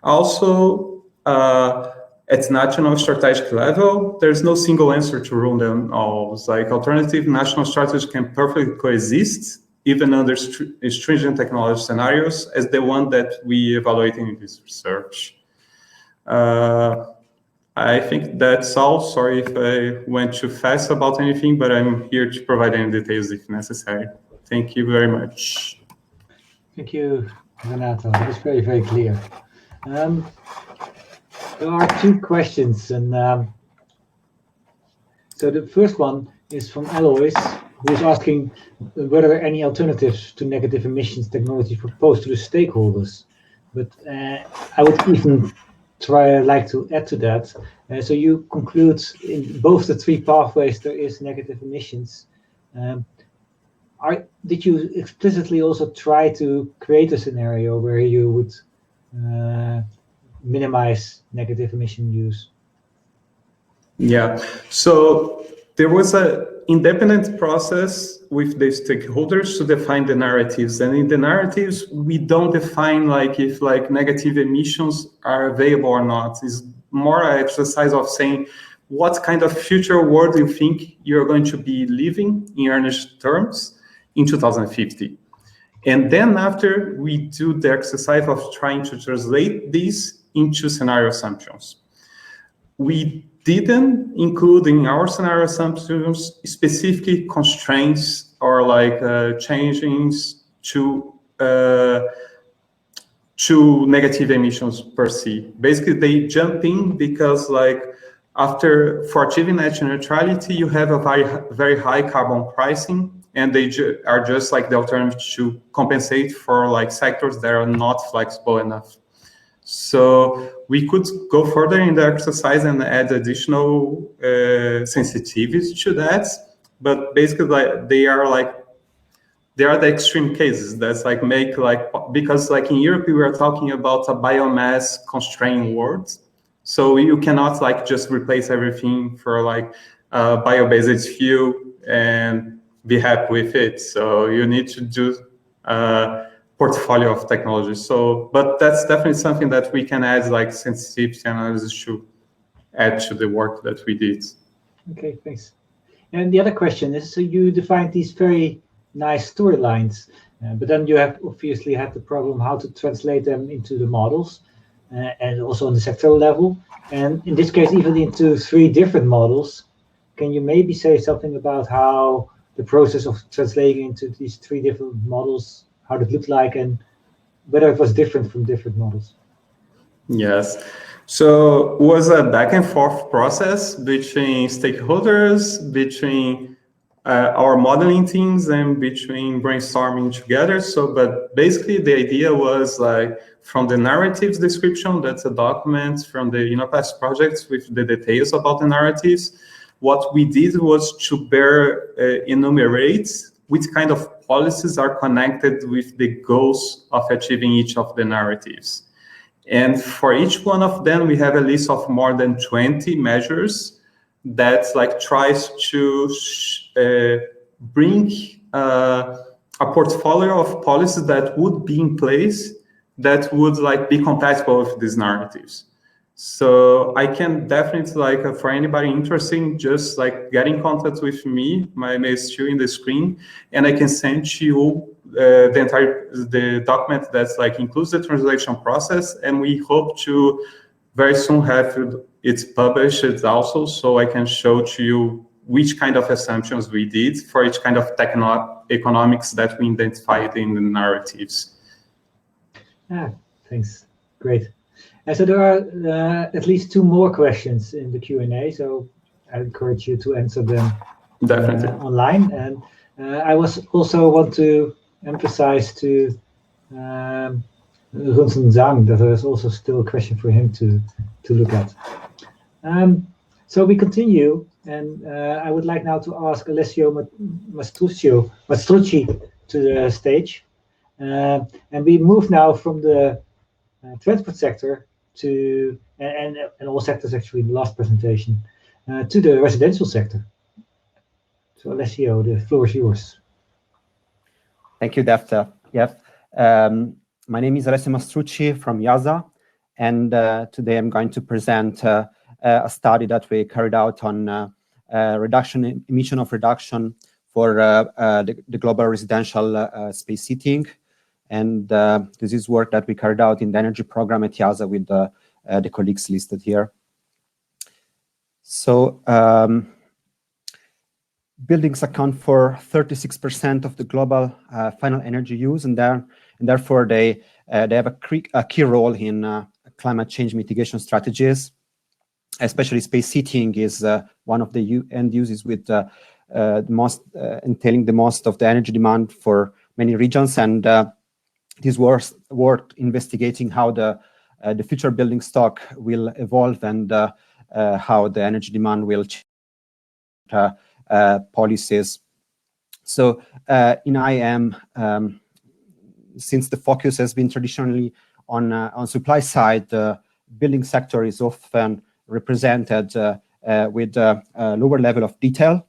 Also, at national strategic level, there's no single answer to rule them all. It's like alternative national strategies can perfectly coexist, even under stringent technology scenarios, as the one that we evaluate in this research. I think that's all. Sorry if I went too fast about anything, but I'm here to provide any details if necessary. Thank you very much. Thank you, Renato. That was very, very clear. There are two questions, and so the first one is from Alois, who is asking whether there are any alternatives to negative emissions technology proposed to the stakeholders. But I would even like to add to that. So you conclude in both the three pathways there is negative emissions. Did you explicitly also try to create a scenario where you would minimize negative emission use? Yeah, so there was an independent process with the stakeholders to define the narratives, and in the narratives we don't define like if like negative emissions are available or not. It's more an exercise of saying what kind of future world you think you're going to be living in earnest terms in 2050. And then after we do the exercise of trying to translate this into scenario assumptions. We didn't include in our scenario assumptions specific constraints or like changes to negative emissions per se. Basically, they jump in because like for achieving net neutrality, you have a very high carbon pricing, and they are just like the alternative to compensate for like sectors that are not flexible enough. So we could go further in the exercise and add additional sensitivities to that, but basically like they are the extreme cases that's like because like in Europe we are talking about a biomass constrained world, so you cannot like just replace everything for like bio-based fuel and be happy with it. So you need to do portfolio of technologies. So, but that's definitely something that we can add like sensitivity analysis to add to the work that we did. Okay, thanks. And the other question is, so you defined these very nice storylines, but then you have obviously had the problem how to translate them into the models and also on the sectoral level. And in this case, even into 3 different models. Can you maybe say something about how the process of translating into these 3 different models, how it looked like, and whether it was different from different models? Yes. So it was a back and forth process between stakeholders, between our modeling teams, and between brainstorming together. So, but basically the idea was like from the narratives description, that's a document from the UNOPAS projects with the details about the narratives. What we did was to enumerate which kind of policies are connected with the goals of achieving each of the narratives. And for each one of them, we have a list of more than 20 measures that like tries to bring a portfolio of policies that would be in place that would like be compatible with these narratives. So I can definitely like for anybody interested, just like get in contact with me. My email is still in the screen, and I can send you the document that's like includes the translation process, and we hope to very soon have it published also, so I can show to you which kind of assumptions we did for each kind of economics that we identified in the narratives. Thanks. Great. And so there are at least 2 more questions in the Q&A, so I encourage you to answer them online. And I also want to emphasize to Runsen ZHANG that there is also still a question for him to look at. So we continue, and I would like now to ask Alessio Mastrucci to the stage. And we move now from the transport sector to, and all sectors actually in the last presentation, to the residential sector. So Alessio, the floor is yours. Thank you, Detlef. My name is Alessio Mastrucci from IIASA, and today I'm going to present a study that we carried out on emission reduction for the global residential space heating. And this is work that we carried out in the energy program at IIASA with the colleagues listed here. So buildings account for 36% of the global final energy use, and therefore they have a key role in climate change mitigation strategies. Especially space heating is one of the end uses with entailing the most of the energy demand for many regions, and this was worth investigating how the future building stock will evolve and how the energy demand will change policies. So in IAM, since the focus has been traditionally on supply side, the building sector is often represented with a lower level of detail,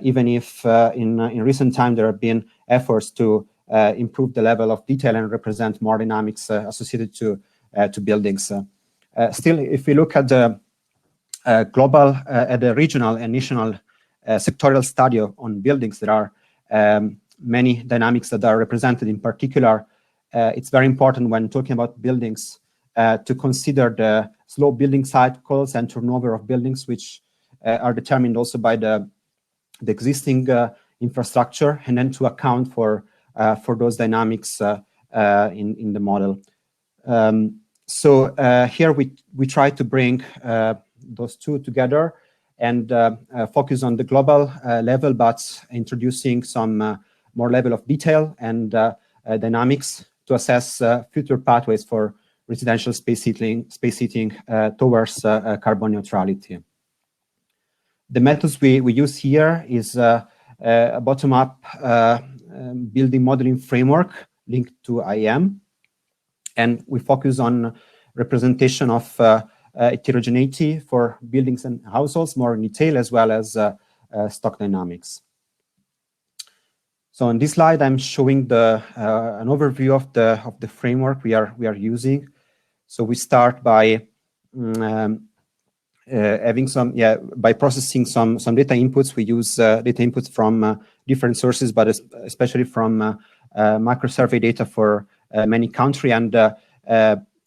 even if in recent time there have been efforts to improve the level of detail and represent more dynamics associated to buildings. Still, if we look at the global, at the regional and national sectorial study on buildings, there are many dynamics that are represented. In particular, it's very important when talking about buildings to consider the slow building cycles and turnover of buildings, which are determined also by the existing infrastructure, and then to account for those dynamics in the model. So here we try to bring those two together and focus on the global level, but introducing some more level of detail and dynamics to assess future pathways for residential space heating towards carbon neutrality. The methods we use here is a bottom-up building modeling framework linked to IAM, and we focus on representation of heterogeneity for buildings and households more in detail, as well as stock dynamics. So on this slide, I'm showing an overview of the framework we are using. So we start by having by processing some data inputs. We use data inputs from different sources, but especially from macro survey data for many countries. And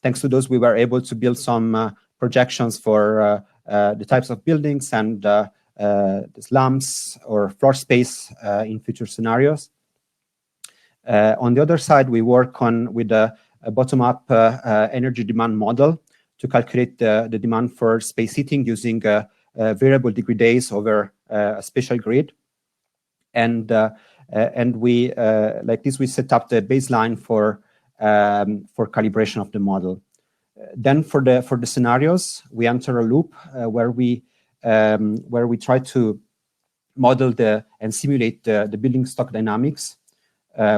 thanks to those, we were able to build some projections for the types of buildings and the slums or floor space in future scenarios. On the other side, we work with a bottom-up energy demand model to calculate the demand for space heating using variable degree days over a spatial grid. And we like this, we set up the baseline for calibration of the model. Then for the scenarios, we enter a loop where we try to model and simulate the building stock dynamics.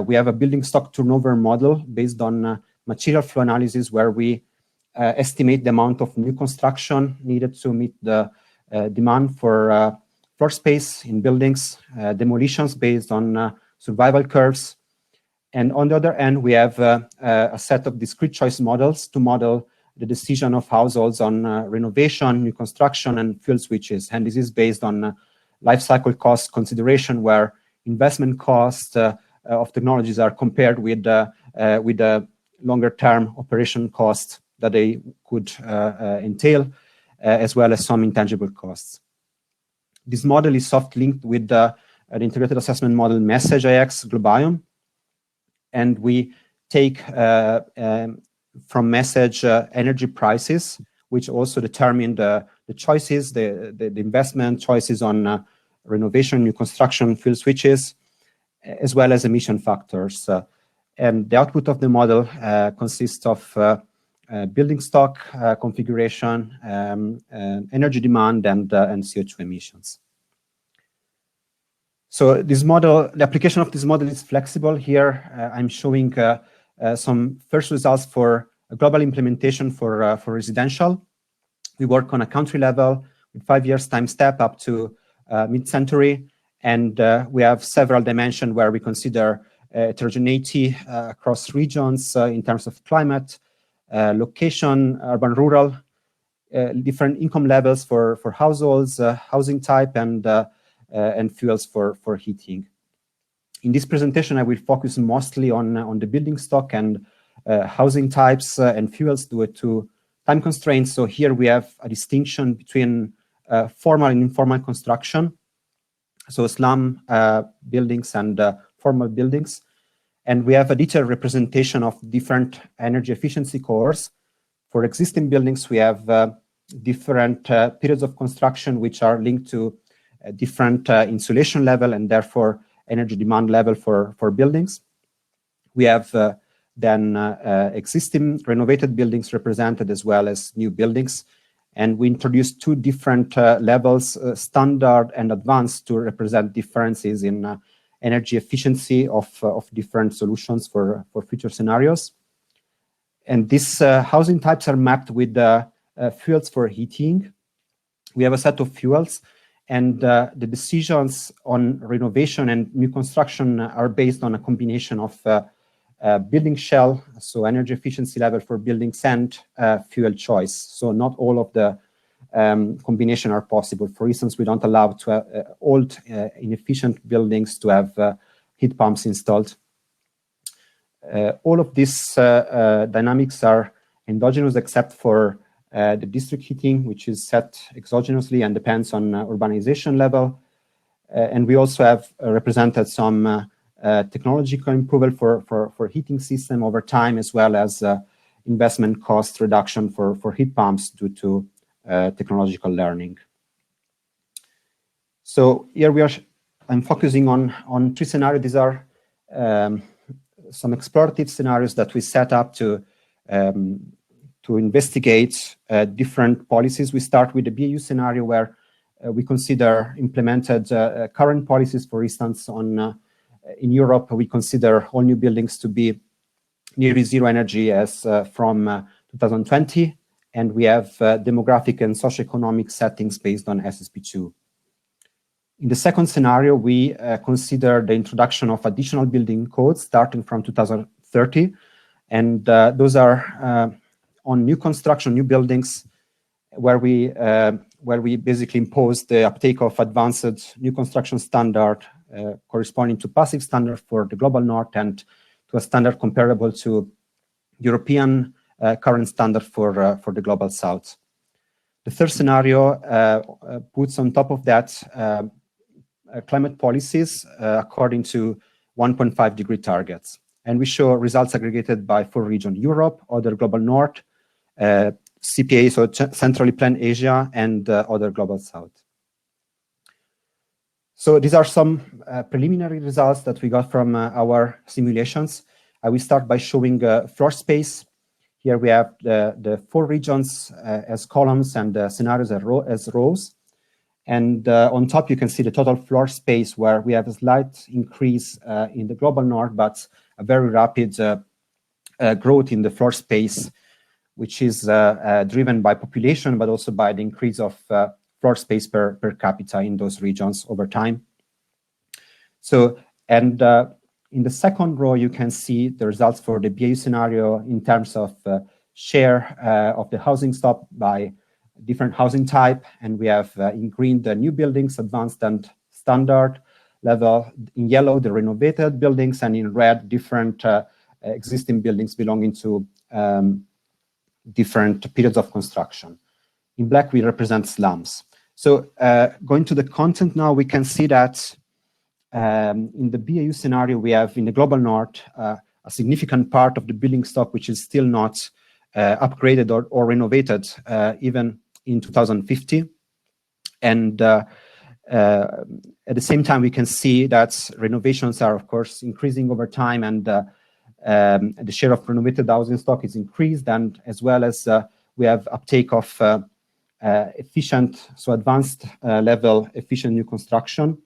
We have a building stock turnover model based on material flow analysis, where we estimate the amount of new construction needed to meet the demand for floor space in buildings, demolitions based on survival curves. And on the other end, we have a set of discrete choice models to model the decision of households on renovation, new construction, and fuel switches. And this is based on life cycle cost consideration, where investment costs of technologies are compared with the longer-term operation costs that they could entail, as well as some intangible costs. This model is soft linked with the integrated assessment model message IX Globiome. And we take from message energy prices, which also determine the choices, the investment choices on renovation, new construction, fuel switches, as well as emission factors. And the output of the model consists of building stock configuration, energy demand, and CO2 emissions. So this model, the application of this model is flexible. Here I'm showing some first results for a global implementation for residential. We work on a country level with 5 years time step up to mid-century, and we have several dimensions where we consider heterogeneity across regions in terms of climate, location, urban, rural, different income levels for households, housing type, and fuels for heating. In this presentation, I will focus mostly on the building stock and housing types and fuels due to time constraints. So here we have a distinction between formal and informal construction, so slum buildings and formal buildings. And we have a detailed representation of different energy efficiency cores. For existing buildings, we have different periods of construction which are linked to different insulation level and therefore energy demand level for buildings. We have then existing renovated buildings represented as well as new buildings. And we introduced two different levels, standard and advanced, to represent differences in energy efficiency of different solutions for future scenarios. And these housing types are mapped with fuels for heating. We have a set of fuels, and the decisions on renovation and new construction are based on a combination of building shell, so energy efficiency level for buildings, and fuel choice. So not all of the combination are possible. For instance, we don't allow old inefficient buildings to have heat pumps installed. All of these dynamics are endogenous except for the district heating, which is set exogenously and depends on urbanization level. And we also have represented some technological improvement for heating system over time, as well as investment cost reduction for heat pumps due to technological learning. So here I'm focusing on three scenarios. These are some explorative scenarios that we set up to investigate different policies. We start with the BAU scenario, where we consider implemented current policies. For instance, in Europe, we consider all new buildings to be nearly zero energy as from 2020, and we have demographic and socioeconomic settings based on SSP2. In the second scenario, we consider the introduction of additional building codes starting from 2030, and those are on new construction, new buildings, where we basically impose the uptake of advanced new construction standard corresponding to passive standard for the global north and to a standard comparable to European current standard for the global south. The third scenario puts on top of that climate policies according to 1.5 degree targets. And we show results aggregated by 4 regions: Europe, other global north, CPA, so centrally planned Asia, and other global south. So these are some preliminary results that we got from our simulations. I will start by showing floor space. Here we have the 4 regions as columns and the scenarios as rows. And on top, you can see the total floor space, where we have a slight increase in the global north, but a very rapid growth in the floor space, which is driven by population, but also by the increase of floor space per capita in those regions over time. So, and in the second row, you can see the results for the BAU scenario in terms of share of the housing stock by different housing type. And we have in green the new buildings, advanced and standard level, in yellow the renovated buildings, and in red different existing buildings belonging to different periods of construction. In black, we represent slums. So going to the content now, we can see that in the BAU scenario, we have in the global north a significant part of the building stock which is still not upgraded or renovated even in 2050. And at the same time, we can see that renovations are, of course, increasing over time, and the share of renovated housing stock is increased, and as well as we have uptake of efficient, so advanced level efficient new construction.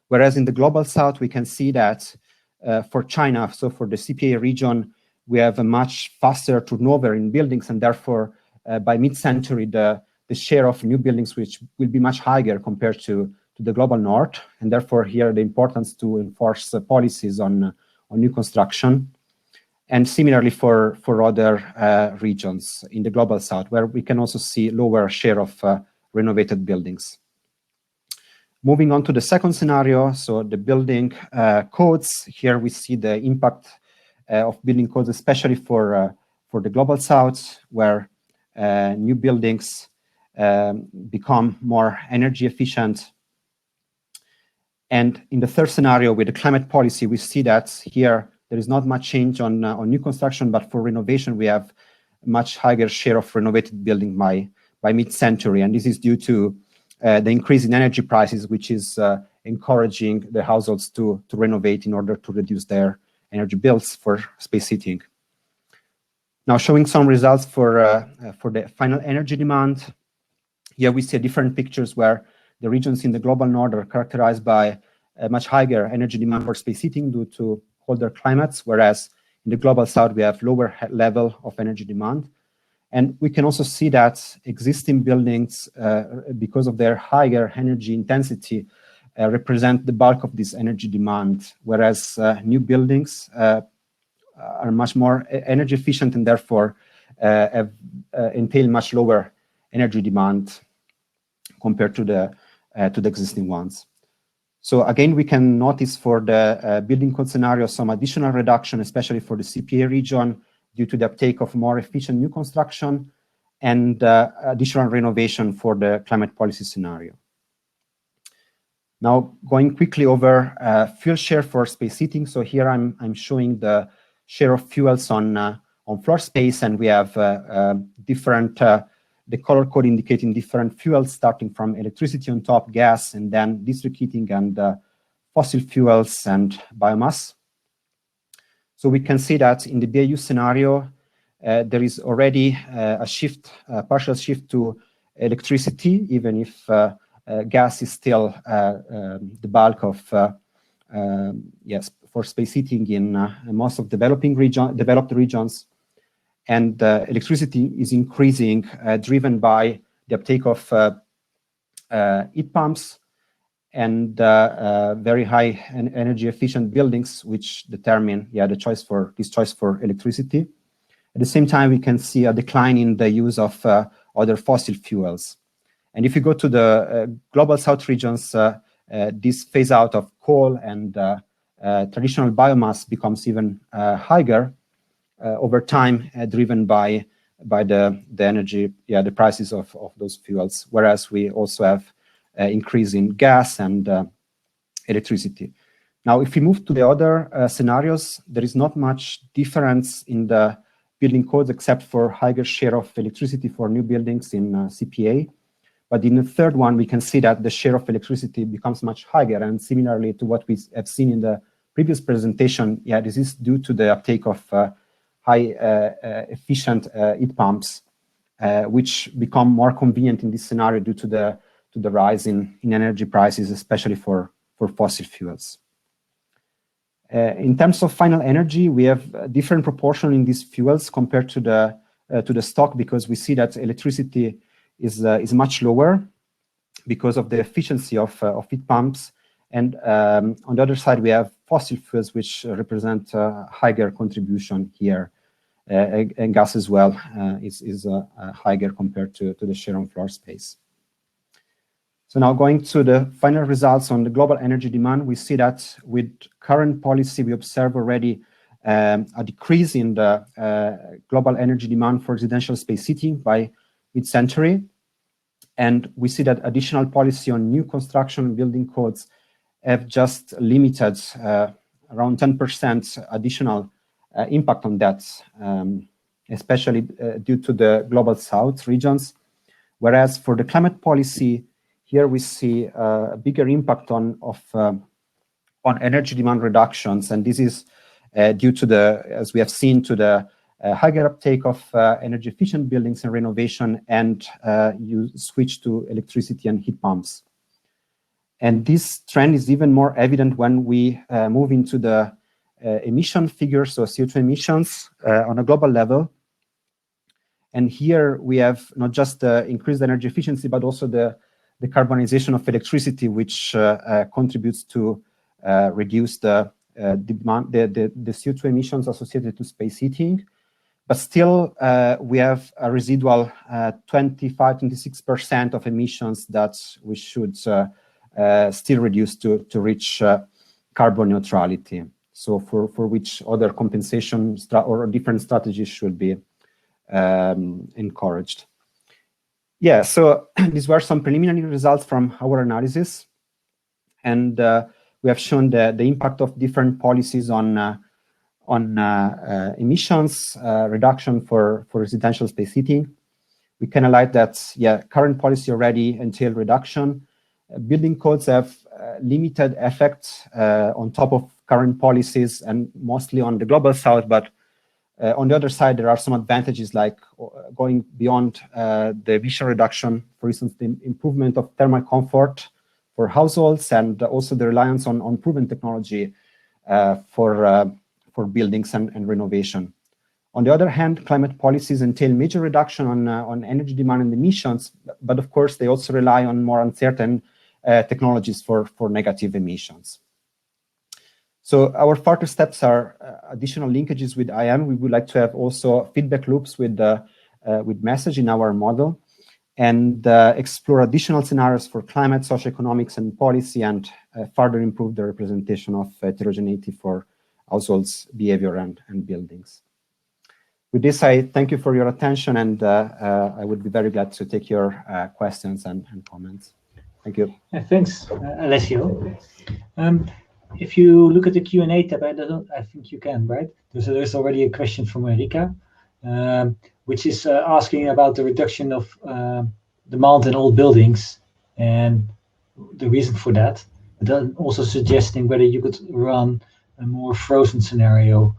Whereas in the global south, we can see that for China, so for the CPA region, we have a much faster turnover in buildings, and therefore by mid-century, the share of new buildings which will be much higher compared to the global north, and therefore here the importance to enforce policies on new construction. And similarly for other regions in the global south, where we can also see lower share of renovated buildings. Moving on to the second scenario, so the building codes. Here we see the impact of building codes, especially for the global south, where new buildings become more energy efficient. And in the third scenario, with the climate policy, we see that here there is not much change on new construction, but for renovation, we have a much higher share of renovated building by mid-century. And this is due to the increase in energy prices, which is encouraging the households to renovate in order to reduce their energy bills for space heating. Now, showing some results for the final energy demand. Here we see different pictures where the regions in the global north are characterized by a much higher energy demand for space heating due to colder climates, whereas in the global south we have lower level of energy demand. And we can also see that existing buildings, because of their higher energy intensity, represent the bulk of this energy demand, whereas new buildings are much more energy efficient and therefore entail much lower energy demand compared to the existing ones. So again, we can notice for the building code scenario some additional reduction, especially for the CPA region, due to the uptake of more efficient new construction and additional renovation for the climate policy scenario. Now, going quickly over fuel share for space heating. So here I'm showing the share of fuels on floor space, and we have different, the color code indicating different fuels, starting from electricity on top, gas, and then district heating and fossil fuels and biomass. So we can see that in the BAU scenario, there is already a shift, a partial shift to electricity, even if gas is still the bulk of, yes, for space heating in most of developed regions. And electricity is increasing, driven by the uptake of heat pumps and very high energy efficient buildings, which determine the choice for electricity. At the same time, we can see a decline in the use of other fossil fuels. And if you go to the global south regions, this phase out of coal and traditional biomass becomes even higher over time, driven by the energy, the prices of those fuels, whereas we also have increase in gas and electricity. Now, if we move to the other scenarios, there is not much difference in the building codes except for higher share of electricity for new buildings in CPA. But in the third one, we can see that the share of electricity becomes much higher. And similarly to what we have seen in the previous presentation, this is due to the uptake of high efficient heat pumps, which become more convenient in this scenario due to the rise in energy prices, especially for fossil fuels. In terms of final energy, we have a different proportion in these fuels compared to the stock, because we see that electricity is much lower because of the efficiency of heat pumps. And on the other side, we have fossil fuels, which represent a higher contribution here. And gas as well is higher compared to the share on floor space. So now going to the final results on the global energy demand, we see that with current policy, we observe already a decrease in the global energy demand for residential space heating by mid-century. And we see that additional policy on new construction and building codes have just limited around 10% additional impact on that, especially due to the global south regions. Whereas for the climate policy, here we see a bigger impact on energy demand reductions, and this is due to the, as we have seen, to the higher uptake of energy efficient buildings and renovation, and you switch to electricity and heat pumps. And this trend is even more evident when we move into the emission figures, so CO2 emissions on a global level. And here we have not just the increased energy efficiency, but also the decarbonization of electricity, which contributes to reduce the demand, the CO2 emissions associated to space heating. But still, we have a residual 25-26% of emissions that we should still reduce to reach carbon neutrality. So for which other compensation or different strategies should be encouraged. Yeah, so these were some preliminary results from our analysis, and we have shown the impact of different policies on emissions reduction for residential space heating. We can highlight that, yeah, current policy already entail reduction. Building codes have limited effect on top of current policies and mostly on the global south, but on the other side, there are some advantages like going beyond the emission reduction, for instance, the improvement of thermal comfort for households, and also the reliance on proven technology for buildings and renovation. On the other hand, climate policies entail major reduction on energy demand and emissions, but of course, they also rely on more uncertain technologies for negative emissions. So our further steps are additional linkages with IAM. We would like to have also feedback loops with message in our model, and explore additional scenarios for climate, socioeconomics, and policy, and further improve the representation of heterogeneity for households, behavior, and buildings. With this, I thank you for your attention, and I would be very glad to take your questions and comments. Thank you. Yeah, thanks, Alessio. If you look at the Q&A tab, I think you can, right? There's already a question from Erika, which is asking about the reduction of demand in old buildings and the reason for that. But then also suggesting whether you could run a more frozen scenario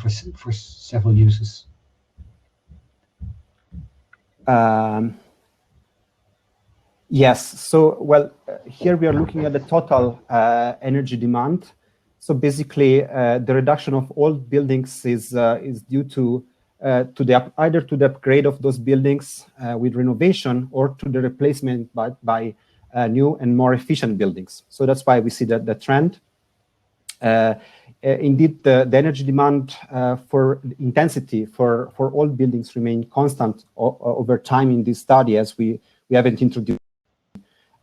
for several uses. Yes, so well, here we are looking at the total energy demand. So basically, the reduction of old buildings is due to either to the upgrade of those buildings with renovation, or to the replacement by new and more efficient buildings. So that's why we see that the trend. Indeed, the energy demand for intensity for old buildings remain constant over time in this study, as we haven't introduced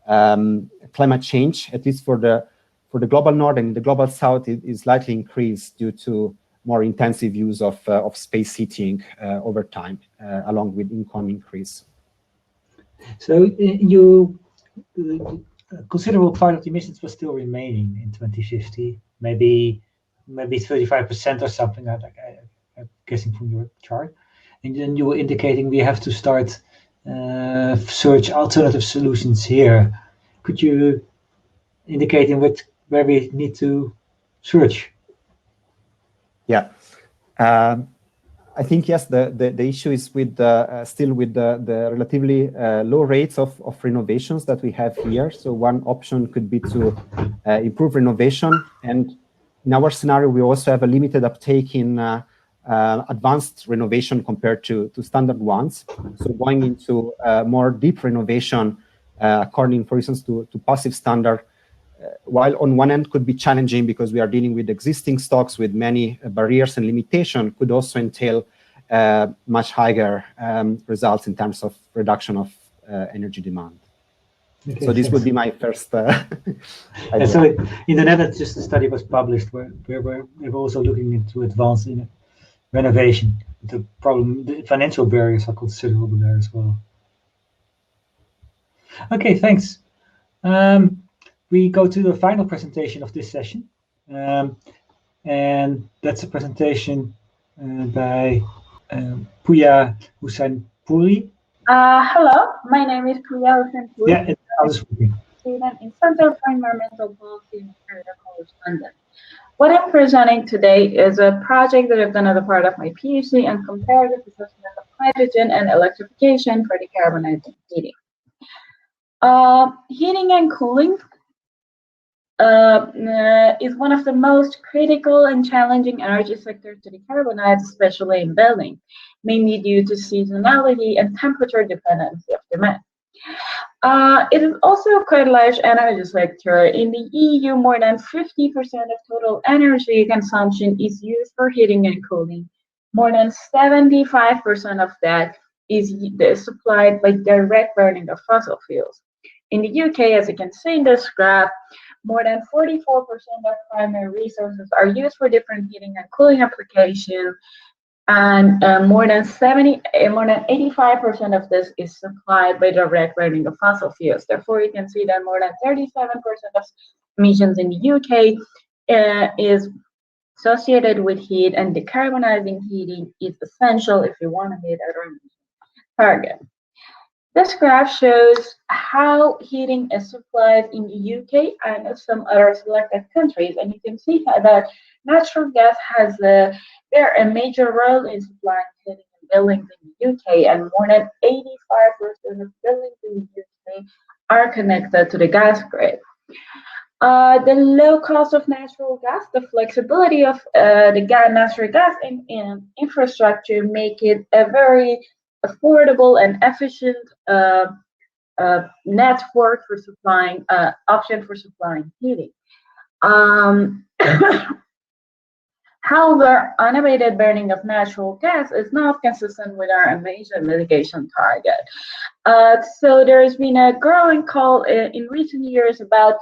climate change, at least for the global north, and the global south is slightly increased due to more intensive use of space heating over time, along with income increase. So a considerable part of the emissions was still remaining in 2050, maybe 35% or something like that, I'm guessing from your chart. And then you were indicating we have to start search alternative solutions here. Could you indicate where we need to search? Yeah, I think yes. The issue is with still with the relatively low rates of renovations that we have here. So one option could be to improve renovation, and in our scenario we also have a limited uptake in advanced renovation compared to standard ones. So going into more deep renovation, according, for instance, to passive standard, while on one end could be challenging because we are dealing with existing stocks with many barriers and limitations, could also entail much higher results in terms of reduction of energy demand. Okay, so this would be my first idea. So in the Netherlands, just a study was published where we're also looking into advanced renovation. The financial barriers are considerable there as well. Okay, thanks. We go to the final presentation of this session, and that's a presentation by Pooya HOSEINPOORI. Hello, my name is Pooya HOSEINPOORI. Yeah, it's working. Student in Center for Environmental Policy in Imperial College London. What I'm presenting today is a project that I've done as a part of my PhD on comparative assessment of hydrogen and electrification for decarbonizing heating. Heating and cooling is one of the most critical and challenging energy sectors to decarbonize, especially in building, mainly due to seasonality and temperature dependency of demand. It is also a quite large energy sector. In the EU, more than 50% of total energy consumption is used for heating and cooling. More than 75% of that is supplied by direct burning of fossil fuels. In the UK, as you can see in this graph, more than 44% of primary resources are used for different heating and cooling applications, and more than 85% of this is supplied by direct burning of fossil fuels. Therefore, you can see that more than 37% of emissions in the UK is associated with heat, and decarbonizing heating is essential if you want to meet our target. This graph shows how heating is supplied in the UK and some other selected countries, and you can see that natural gas has a major role in supplying heating in buildings in the UK, and more than 85% of buildings in the UK are connected to the gas grid. The low cost of natural gas, the flexibility of the natural gas in infrastructure make it a very affordable and efficient network for supplying option for supplying heating. However, unabated burning of natural gas is not consistent with our emission mitigation target. So there has been a growing call in recent years about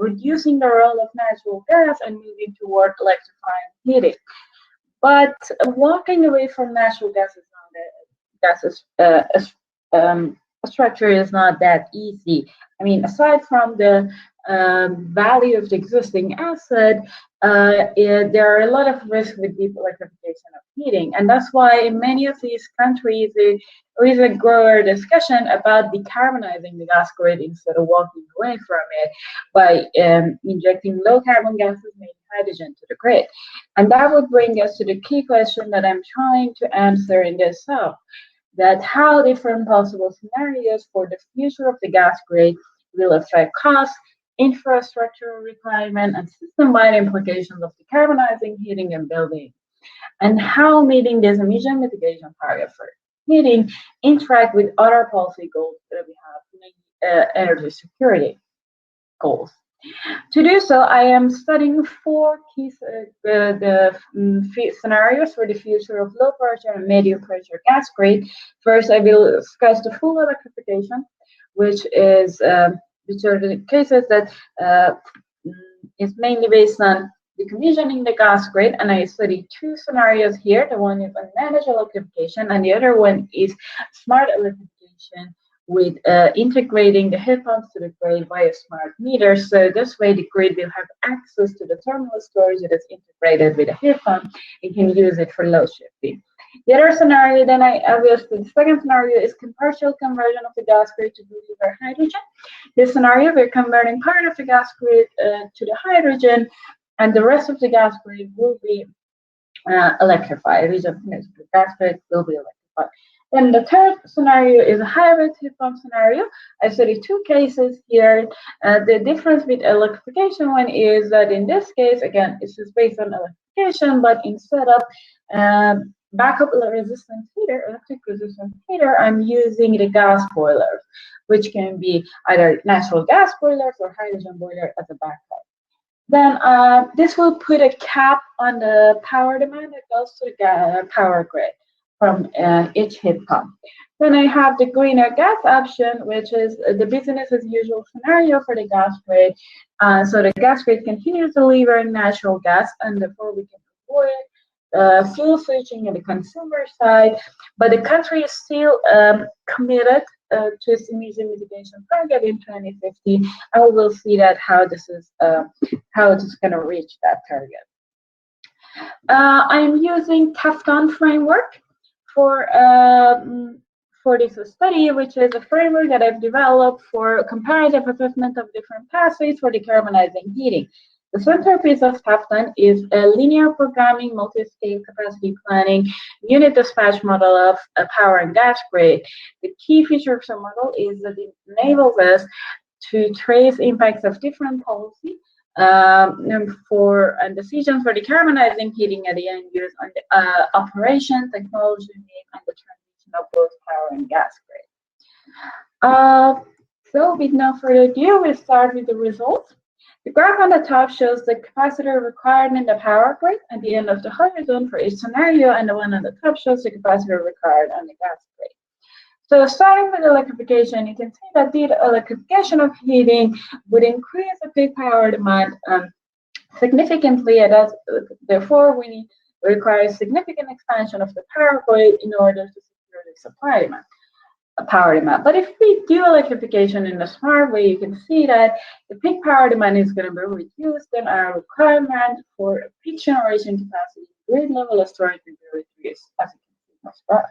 reducing the role of natural gas and moving toward electrifying heating. But walking away from natural gas is structure is not that easy. I mean, aside from the value of the existing asset, there are a lot of risks with deep electrification of heating, and that's why in many of these countries there is a growing discussion about decarbonizing the gas grid instead of walking away from it by injecting low carbon gases made hydrogen to the grid. And that would bring us to the key question that I'm trying to answer in this talk, that how different possible scenarios for the future of the gas grid will affect costs, infrastructure requirement, and system-wide implications of decarbonizing heating and building, and how meeting this emission mitigation target for heating interact with other policy goals that we have, mainly energy security goals. To do so, I am studying 4 key scenarios for the future of low pressure and medium pressure gas grid. First, I will discuss the full electrification, which are the cases that is mainly based on decommissioning the gas grid, and I study 2 scenarios here. The one is unmanaged electrification, and the other one is smart electrification, with integrating the heat pumps to the grid via smart meters. So this way the grid will have access to the thermal storage that is integrated with the heat pump and can use it for load shifting. The other scenario, then the second scenario is partial conversion of the gas grid to deliver hydrogen. This scenario, we're converting part of the gas grid to the hydrogen, and the rest of the gas grid will be electrified. The gas grid will be electrified. Then the third scenario is a hybrid heat pump scenario. I studied 2 cases here. The difference with electrification one is that in this case, again, it's just based on electrification, but instead of backup resistant heater, electric resistant heater, I'm using the gas boilers, which can be either natural gas boilers or hydrogen boiler as a backup. Then this will put a cap on the power demand that goes to the power grid from each heat pump. Then I have the greener gas option, which is the business as usual scenario for the gas grid. So the gas grid continues to deliver natural gas, and therefore we can avoid fuel switching on the consumer side, but the country is still committed to its emission mitigation target in 2050, and we will see that how it is going to reach that target. I'm using Kaftan framework for this study, which is a framework that I've developed for comparative assessment of different pathways for decarbonizing heating. The centerpiece of Kaftan is a linear programming, multi-scale capacity planning, unit dispatch model of a power and gas grid. The key feature of the model is that it enables us to trace impacts of different policy and decisions for decarbonizing heating at the end use on the operation, technology, and the transition of both power and gas grid. So with no further ado, we'll start with the results. The graph on the top shows the capacitor required in the power grid at the end of the horizon for each scenario, and the one on the top shows the capacitor required on the gas grid. So starting with electrification, you can see that the electrification of heating would increase the peak power demand significantly, and therefore we require significant expansion of the power grid in order to secure the supply demand. Power demand. But if we do electrification in a smart way, you can see that the peak power demand is going to be reduced, and our requirement for a peak generation capacity, grid level storage will be reduced, as you can see in this graph.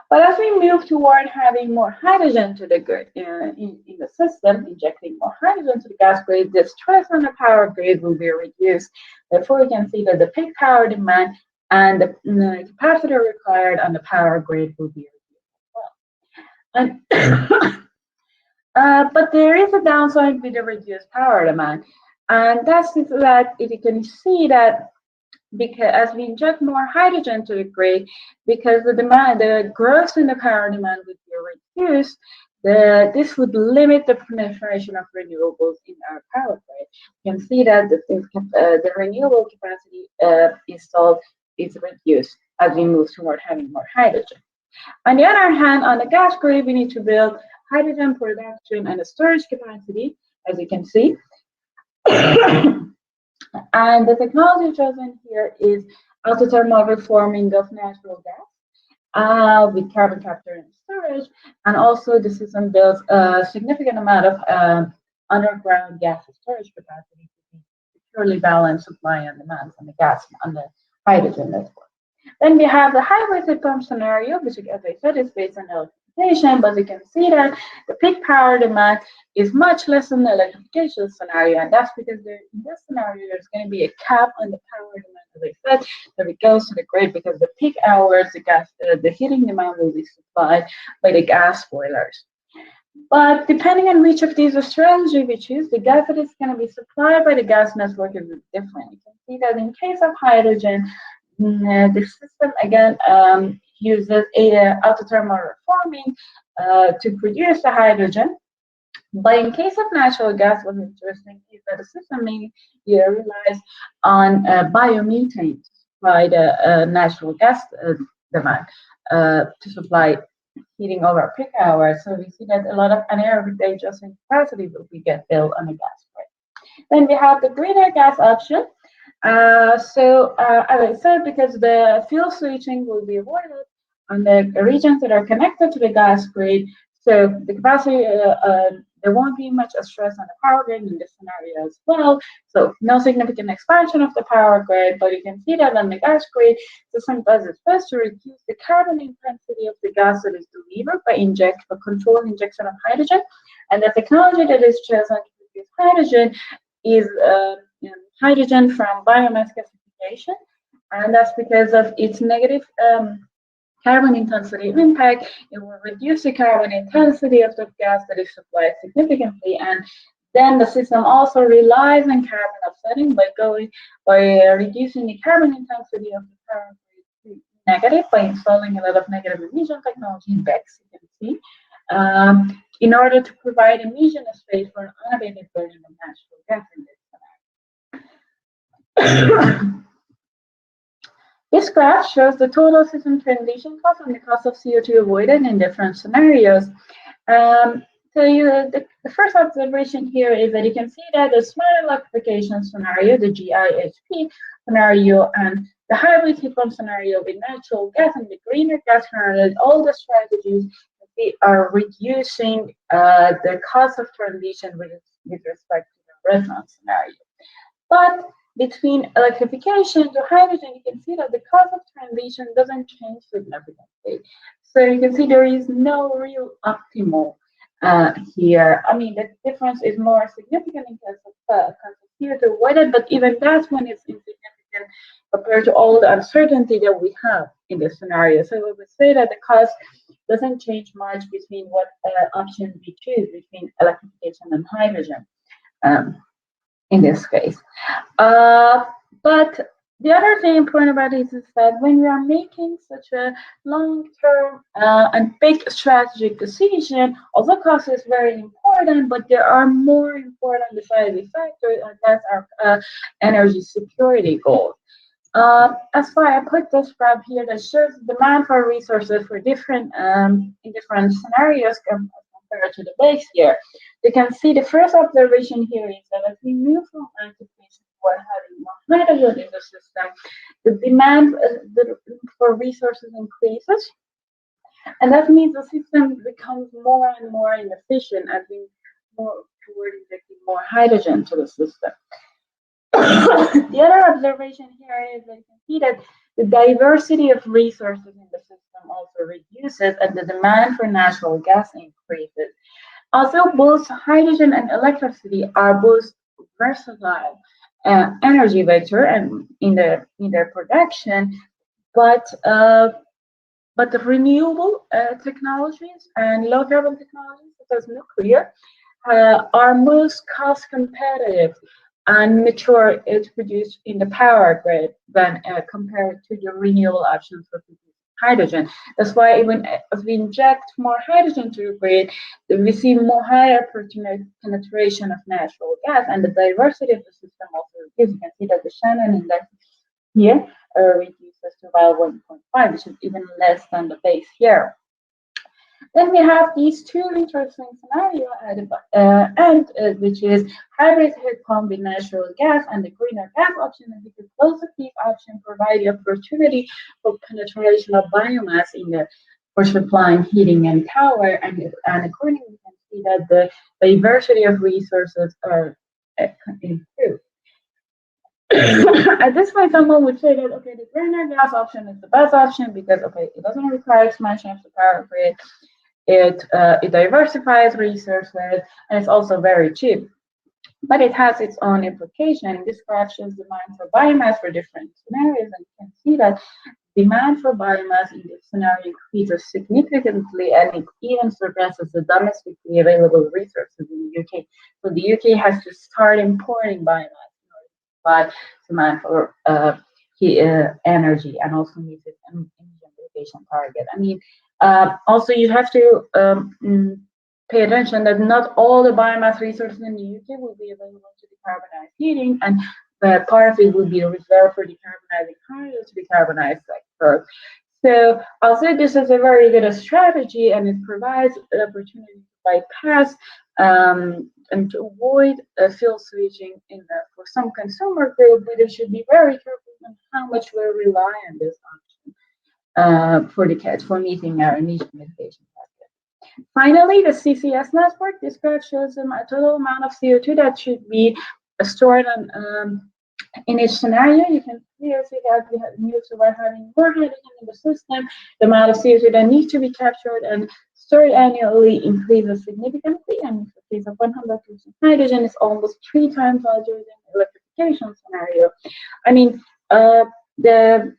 But as we move toward having more hydrogen to the grid in the system, injecting more hydrogen to the gas grid, the stress on the power grid will be reduced. Therefore, we can see that the peak power demand and the capacitor required on the power grid will be reduced. And but there is a downside with the reduced power demand, and that's that if you can see that because as we inject more hydrogen to the grid, because the growth in the power demand would be reduced, this would limit the penetration of renewables in our power grid. You can see that the renewable capacity installed is reduced as we move toward having more hydrogen. On the other hand, on the gas grid, we need to build hydrogen production and storage capacity, as you can see. And the technology chosen here is autothermal reforming of natural gas with carbon capture and storage. And also, the system builds a significant amount of underground gas storage capacity to securely balance supply and demand on the gas, on the hydrogen network. Then we have the hybrid heat pump scenario, which, as I said, is based on electrification, but we can see that the peak power demand is much less than the electrification scenario, and that's because in this scenario, there's going to be a cap on the power demand, as I said, that it goes to the grid because the peak hours, the heating demand will be supplied by the gas boilers. But depending on which of these strategy we choose, the gas that is going to be supplied by the gas network is different. You can see that in case of hydrogen, the system again uses autothermal reforming to produce the hydrogen. But in case of natural gas, what's interesting is that the system mainly relies on biomethane to supply the natural gas demand to supply heating over peak hours. So we see that a lot of anaerobic digestion capacity will be built on the gas grid. Then we have the greener gas option. As I said, because the fuel switching will be avoided on the regions that are connected to the gas grid, so the capacity, there won't be much stress on the power grid in this scenario as well. So no significant expansion of the power grid, but you can see that on the gas grid, the system does its best to reduce the carbon intensity of the gas that is delivered by controlled injection of hydrogen. And the technology that is chosen to produce hydrogen is hydrogen from biomass gasification, and that's because of its negative carbon intensity impact. It will reduce the carbon intensity of the gas that is supplied significantly, and then the system also relies on carbon offsetting by reducing the carbon intensity of the power grid to negative by installing a lot of negative emission technology in BECCS, you can see, in order to provide emission space for an unabated burning of natural gas in this scenario. This graph shows the total system transition cost and the cost of CO2 avoided in different scenarios. The first observation here is that you can see that the smart electrification scenario, the GIHP scenario, and the hybrid heat pump scenario with natural gas and the greener gas scenario, all the strategies we are reducing the cost of transition with respect to the reference scenario. But between electrification to hydrogen, you can see that the cost of transition doesn't change significantly. So you can see there is no real optimal here. I mean, the difference is more significant in terms of CO2 avoided, but even that one is insignificant compared to all the uncertainty that we have in this scenario. So we would say that the cost doesn't change much between what option we choose between electrification and hydrogen in this case. But the other thing important about this is that when we are making such a long-term and big strategic decision, although cost is very important, but there are more important deciding factors, and that's our energy security goals. That's why I put this graph here that shows demand for resources for different in different scenarios compared to the base year. You can see the first observation here is that as we move from anticipation for having more hydrogen in the system, the demand for resources increases, and that means the system becomes more and more inefficient as we move toward injecting more hydrogen to the system. The other observation here is that you can see that the diversity of resources in the system also reduces and the demand for natural gas increases. Also, both hydrogen and electricity are both versatile energy vector and in their production, but the renewable technologies and low carbon technologies such as nuclear are most cost competitive and mature to produce in the power grid than compared to the renewable options for producing hydrogen. That's why even as we inject more hydrogen to the grid, we see more higher penetration of natural gas, and the diversity of the system also reduces. You can see that the Shannon index here reduces to about 1.5, which is even less than the base year. Then we have these two interesting scenarios at the end, which is hybrid heat pump with natural gas and the greener gas option. And because both of these options provide the opportunity for penetration of biomass for supplying heating and power. And accordingly, we can see that the diversity of resources are improved. At this point, someone would say that, okay, the greener gas option is the best option because, okay, it doesn't require expansion of the power grid, it diversifies resources, and it's also very cheap. But it has its own implication. This graph shows demand for biomass for different scenarios, and you can see that demand for biomass in this scenario increases significantly, and it even surpasses the domestically available resources in the UK. So the UK has to start importing biomass in order to supply demand for energy and also meet its emission reduction target. I mean, also you have to pay attention that not all the biomass resources in the UK will be available to decarbonize heating, and part of it will be reserved for decarbonizing hydro to decarbonize sector. So I'll say this is a very good strategy, and it provides an opportunity to bypass and to avoid fuel switching for some consumer group, but it should be very careful on how much we rely on this option for meeting our emission mitigation target. Finally, the CCS network. This graph shows a total amount of CO2 that should be stored in each scenario. You can clearly see that we have moved toward having more hydrogen in the system. The amount of CO2 that needs to be captured and stored annually increases significantly, and in the case of 100% hydrogen, is almost 3 times larger than the electrification scenario. I mean, the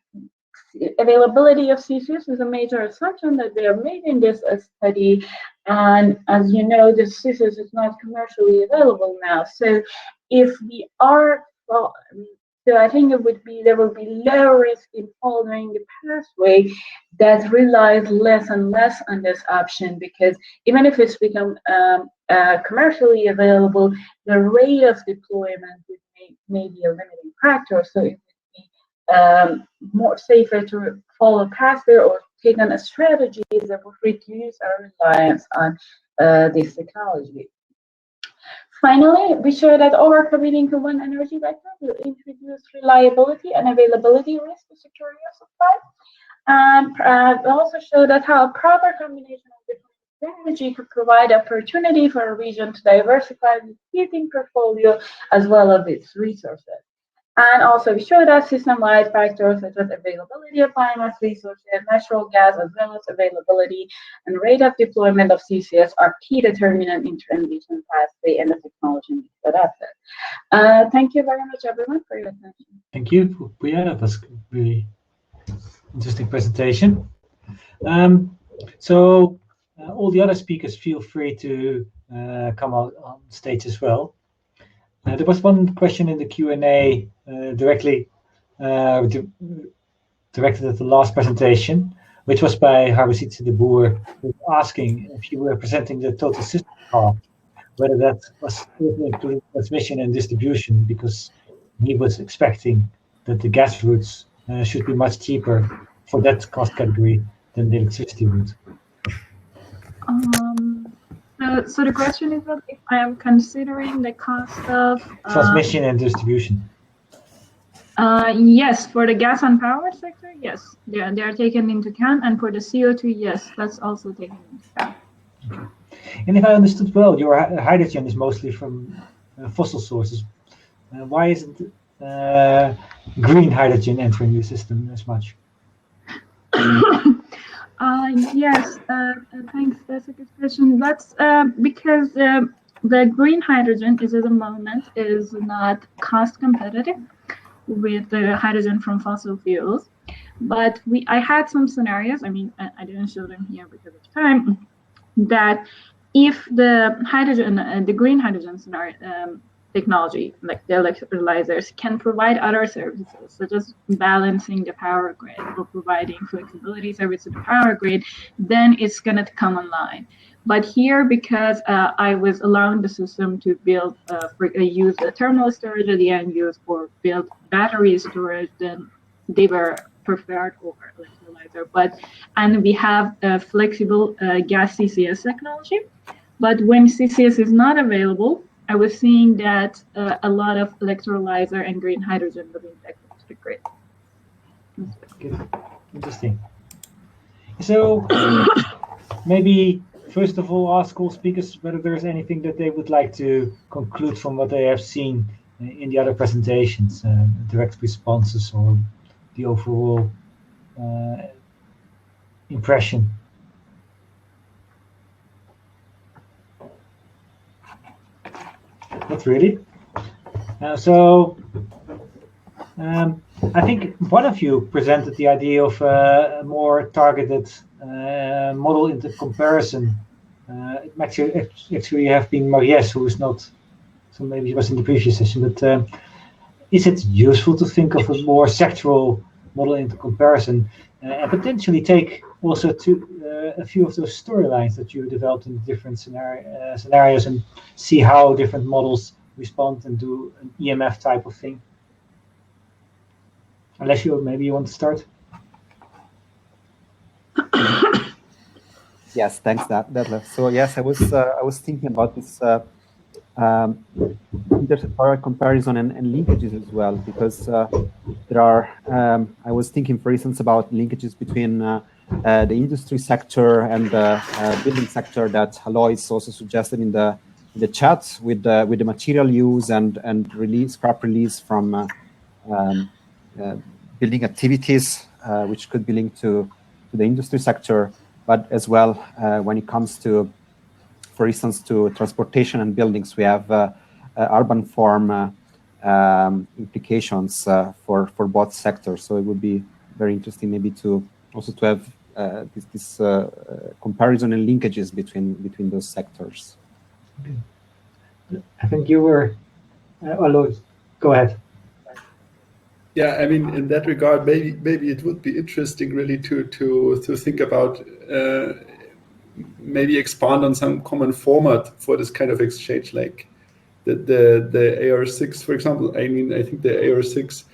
availability of CCS is a major assumption that they have made in this study, and as you know, the CCS is not commercially available now. So if we are, so I think there will be low risk in following the pathway that relies less and less on this option, because even if it's become commercially available, the rate of deployment may be a limiting factor. So it would be more safer to follow a pathway or take on a strategy that will reduce our reliance on this technology. Finally, we show that overcommitting to one energy vector will introduce reliability and availability risk to security of supply. And we also show that how a proper combination of different strategy could provide opportunity for a region to diversify its heating portfolio as well as its resources. And also we showed that system-wide factors such as availability of biomass resources, natural gas, as well as availability and rate of deployment of CCS are key determinant in transition pathway and the technology mix that that's it. Thank you very much, everyone, for your attention. Thank you, Pooya. That was a really interesting presentation. All the other speakers feel free to come out on stage as well. There was one question in the Q&A directly directed at the last presentation, which was by Harvesitse de Boer, asking if you were presenting the total system cost, whether that was including transmission and distribution, because he was expecting that the gas routes should be much cheaper for that cost category than the electricity route. So the question is that if I am considering the cost of transmission and distribution. Yes, for the gas and power sector, yes, they are taken into account, and for the CO2, yes, that's also taken into account. Okay. And if I understood well, your hydrogen is mostly from fossil sources. Why isn't green hydrogen entering the system as much? Yes, thanks. That's a good question. That's because the green hydrogen is at the moment is not cost competitive with the hydrogen from fossil fuels. But I had some scenarios. I mean, I didn't show them here because of time. That if the hydrogen, the green hydrogen scenario technology, like the electrolyzers, can provide other services, such as balancing the power grid or providing flexibility service to the power grid, then it's going to come online. But here, because I was allowing the system to build, use the thermal storage at the end use or build battery storage, then they were preferred over electrolyzer. And we have a flexible gas CCS technology. But when CCS is not available, I was seeing that a lot of electrolyzer and green hydrogen was injected to the grid. Good. Interesting. So maybe first of all, ask all speakers whether there's anything that they would like to conclude from what they have seen in the other presentations, direct responses or the overall impression. Not really. I think one of you presented the idea of a more targeted model into comparison. It might actually have been Mariès, who is not, so maybe he was in the previous session, but is it useful to think of a more sectoral model into comparison and potentially take also a few of those storylines that you developed in different scenarios and see how different models respond and do an EMF type of thing? Alessio, maybe you want to start? Yes, thanks, Detlef. So yes, I was thinking about this intersectoral comparison and linkages as well, because there are. I was thinking, for instance, about linkages between the industry sector and the building sector that Alois also suggested in the chat with the material use and scrap release from building activities, which could be linked to the industry sector, but as well when it comes to, for instance, to transportation and buildings, we have urban form implications for both sectors. So it would be very interesting maybe to also to have this comparison and linkages between those sectors. Okay. I think you were, Alois, go ahead. Yeah, I mean, in that regard, maybe it would be interesting really to think about maybe expand on some common format for this kind of exchange, like the AR6, for example. I mean, I think the AR6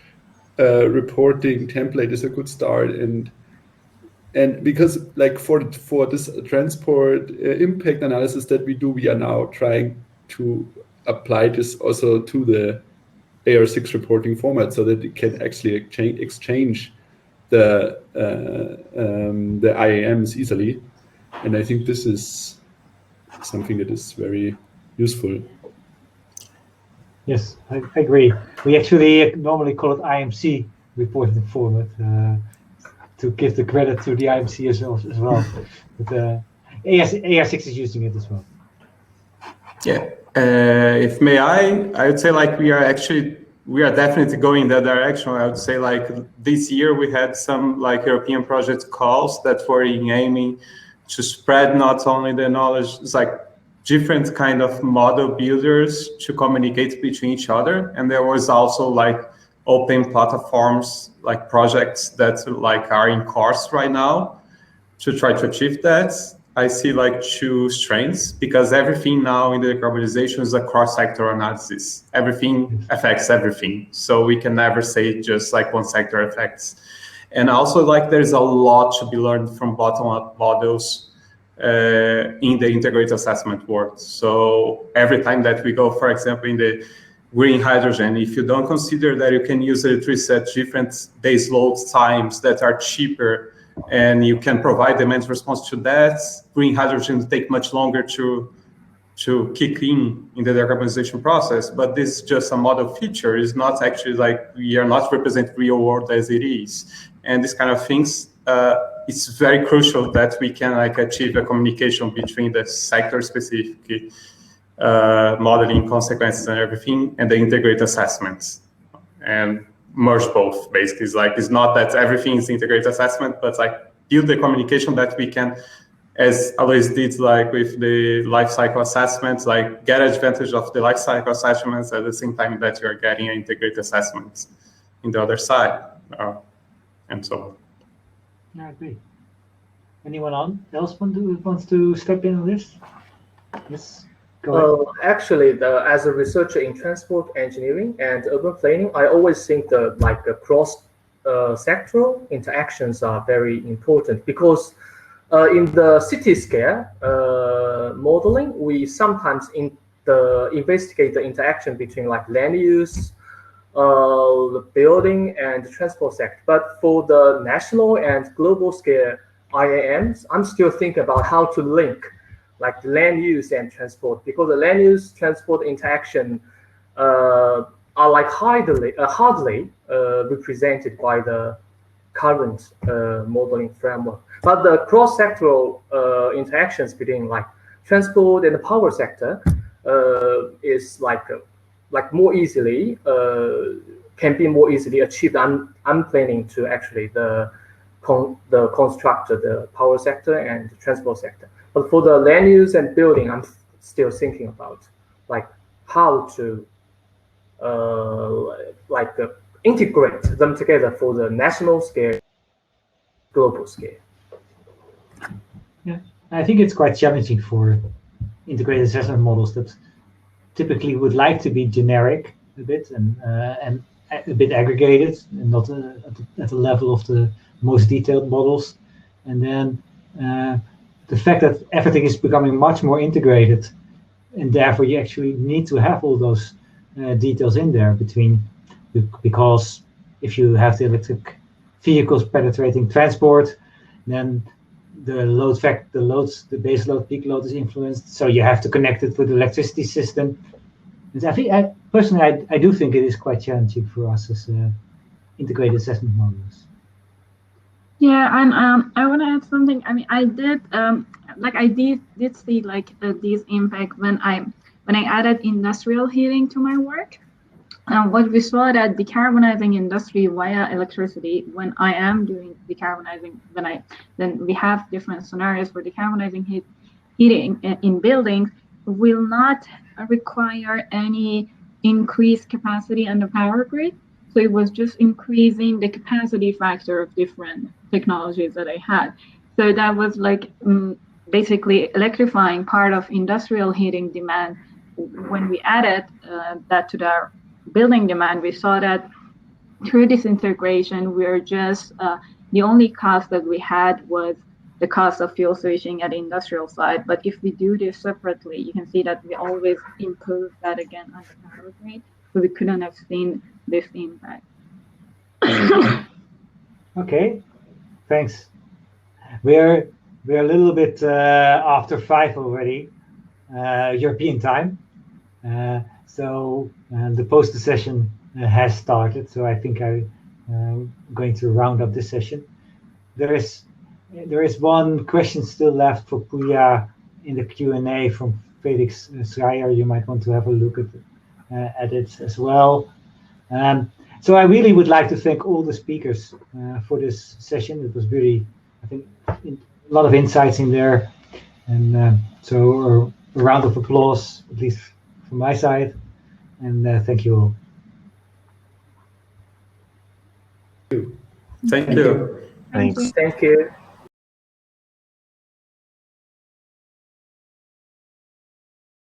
reporting template is a good start, and because like for this transport impact analysis that we do, we are now trying to apply this also to the AR6 reporting format so that it can actually exchange the IAMs easily. And I think this is something that is very useful. Yes, I agree. We actually normally call it IMC reporting format to give the credit to the IMC as well. But AR6 is using it as well. Yeah, if may I would say like we are definitely going in that direction. I would say like this year we had some like European project calls that were aiming to spread not only the knowledge, it's like different kind of model builders to communicate between each other. And there was also like open platforms, like projects that like are in course right now to try to achieve that. I see like two strengths, because everything now in the decarbonization is a cross-sector analysis. Everything affects everything. So we can never say just like one sector affects. And also like there's a lot to be learned from bottom-up models in the integrated assessment world. So every time that we go, for example, in the green hydrogen, if you don't consider that you can use electricity at different base load times that are cheaper, and you can provide demand response to that, green hydrogen will take much longer to kick in the decarbonization process. But this is just a model feature. It's not actually like we are not representing real world as it is. And this kind of things, it's very crucial that we can like achieve a communication between the sector specific modeling consequences and everything and the integrated assessments, and merge both. Basically, it's not that everything is integrated assessment, but like build the communication that we can, as Alois did like with the life cycle assessments, like get advantage of the life cycle assessments at the same time that you are getting an integrated assessments in the other side, and so on. I agree. Anyone else wants to step in on this? Yes. Actually, as a researcher in transport engineering and urban planning, I always think that like the cross-sectoral interactions are very important, because in the city scale modeling, we sometimes investigate the interaction between like land use, the building, and the transport sector. But for the national and global scale IAMs, I'm still thinking about how to link like the land use and transport, because the land use transport interaction are like hardly represented by the current modeling framework. But the cross-sectoral interactions between like transport and the power sector is like more easily can be more easily achieved. I'm planning to actually construct the power sector and the transport sector. But for the land use and building, I'm still thinking about like how to integrate them together for the national scale, global scale. Yeah, I think it's quite challenging for integrated assessment models that typically would like to be generic a bit and a bit aggregated and not at the level of the most detailed models, and then the fact that everything is becoming much more integrated, and therefore you actually need to have all those details in there because if you have the electric vehicles penetrating transport, then the base load, peak load is influenced, so you have to connect it with the electricity system. And I personally do think it is quite challenging for us as integrated assessment models. Yeah, and I want to add something. I mean, I did see like this impact when I added industrial heating to my work. What we saw that decarbonizing industry via electricity, when I am doing decarbonizing, then we have different scenarios for decarbonizing heating in buildings, will not require any increased capacity on the power grid. So it was just increasing the capacity factor of different technologies that I had. So that was like basically electrifying part of industrial heating demand. When we added that to the building demand, we saw that through this integration, we're just the only cost that we had was the cost of fuel switching at the industrial side. But if we do this separately, you can see that we always impose that again on the power grid. So we couldn't have seen this impact. Okay, thanks. We're a little bit after 5 already, European time. So the poster session has started. So I think I'm going to round up this session. There is one question still left for Pooya in the Q&A from Felix Schreier. You might want to have a look at it as well. So I really would like to thank all the speakers for this session. It was really, I think, a lot of insights in there. And so a round of applause, at least from my side. And thank you all. Thank you. Thank you. Thank you.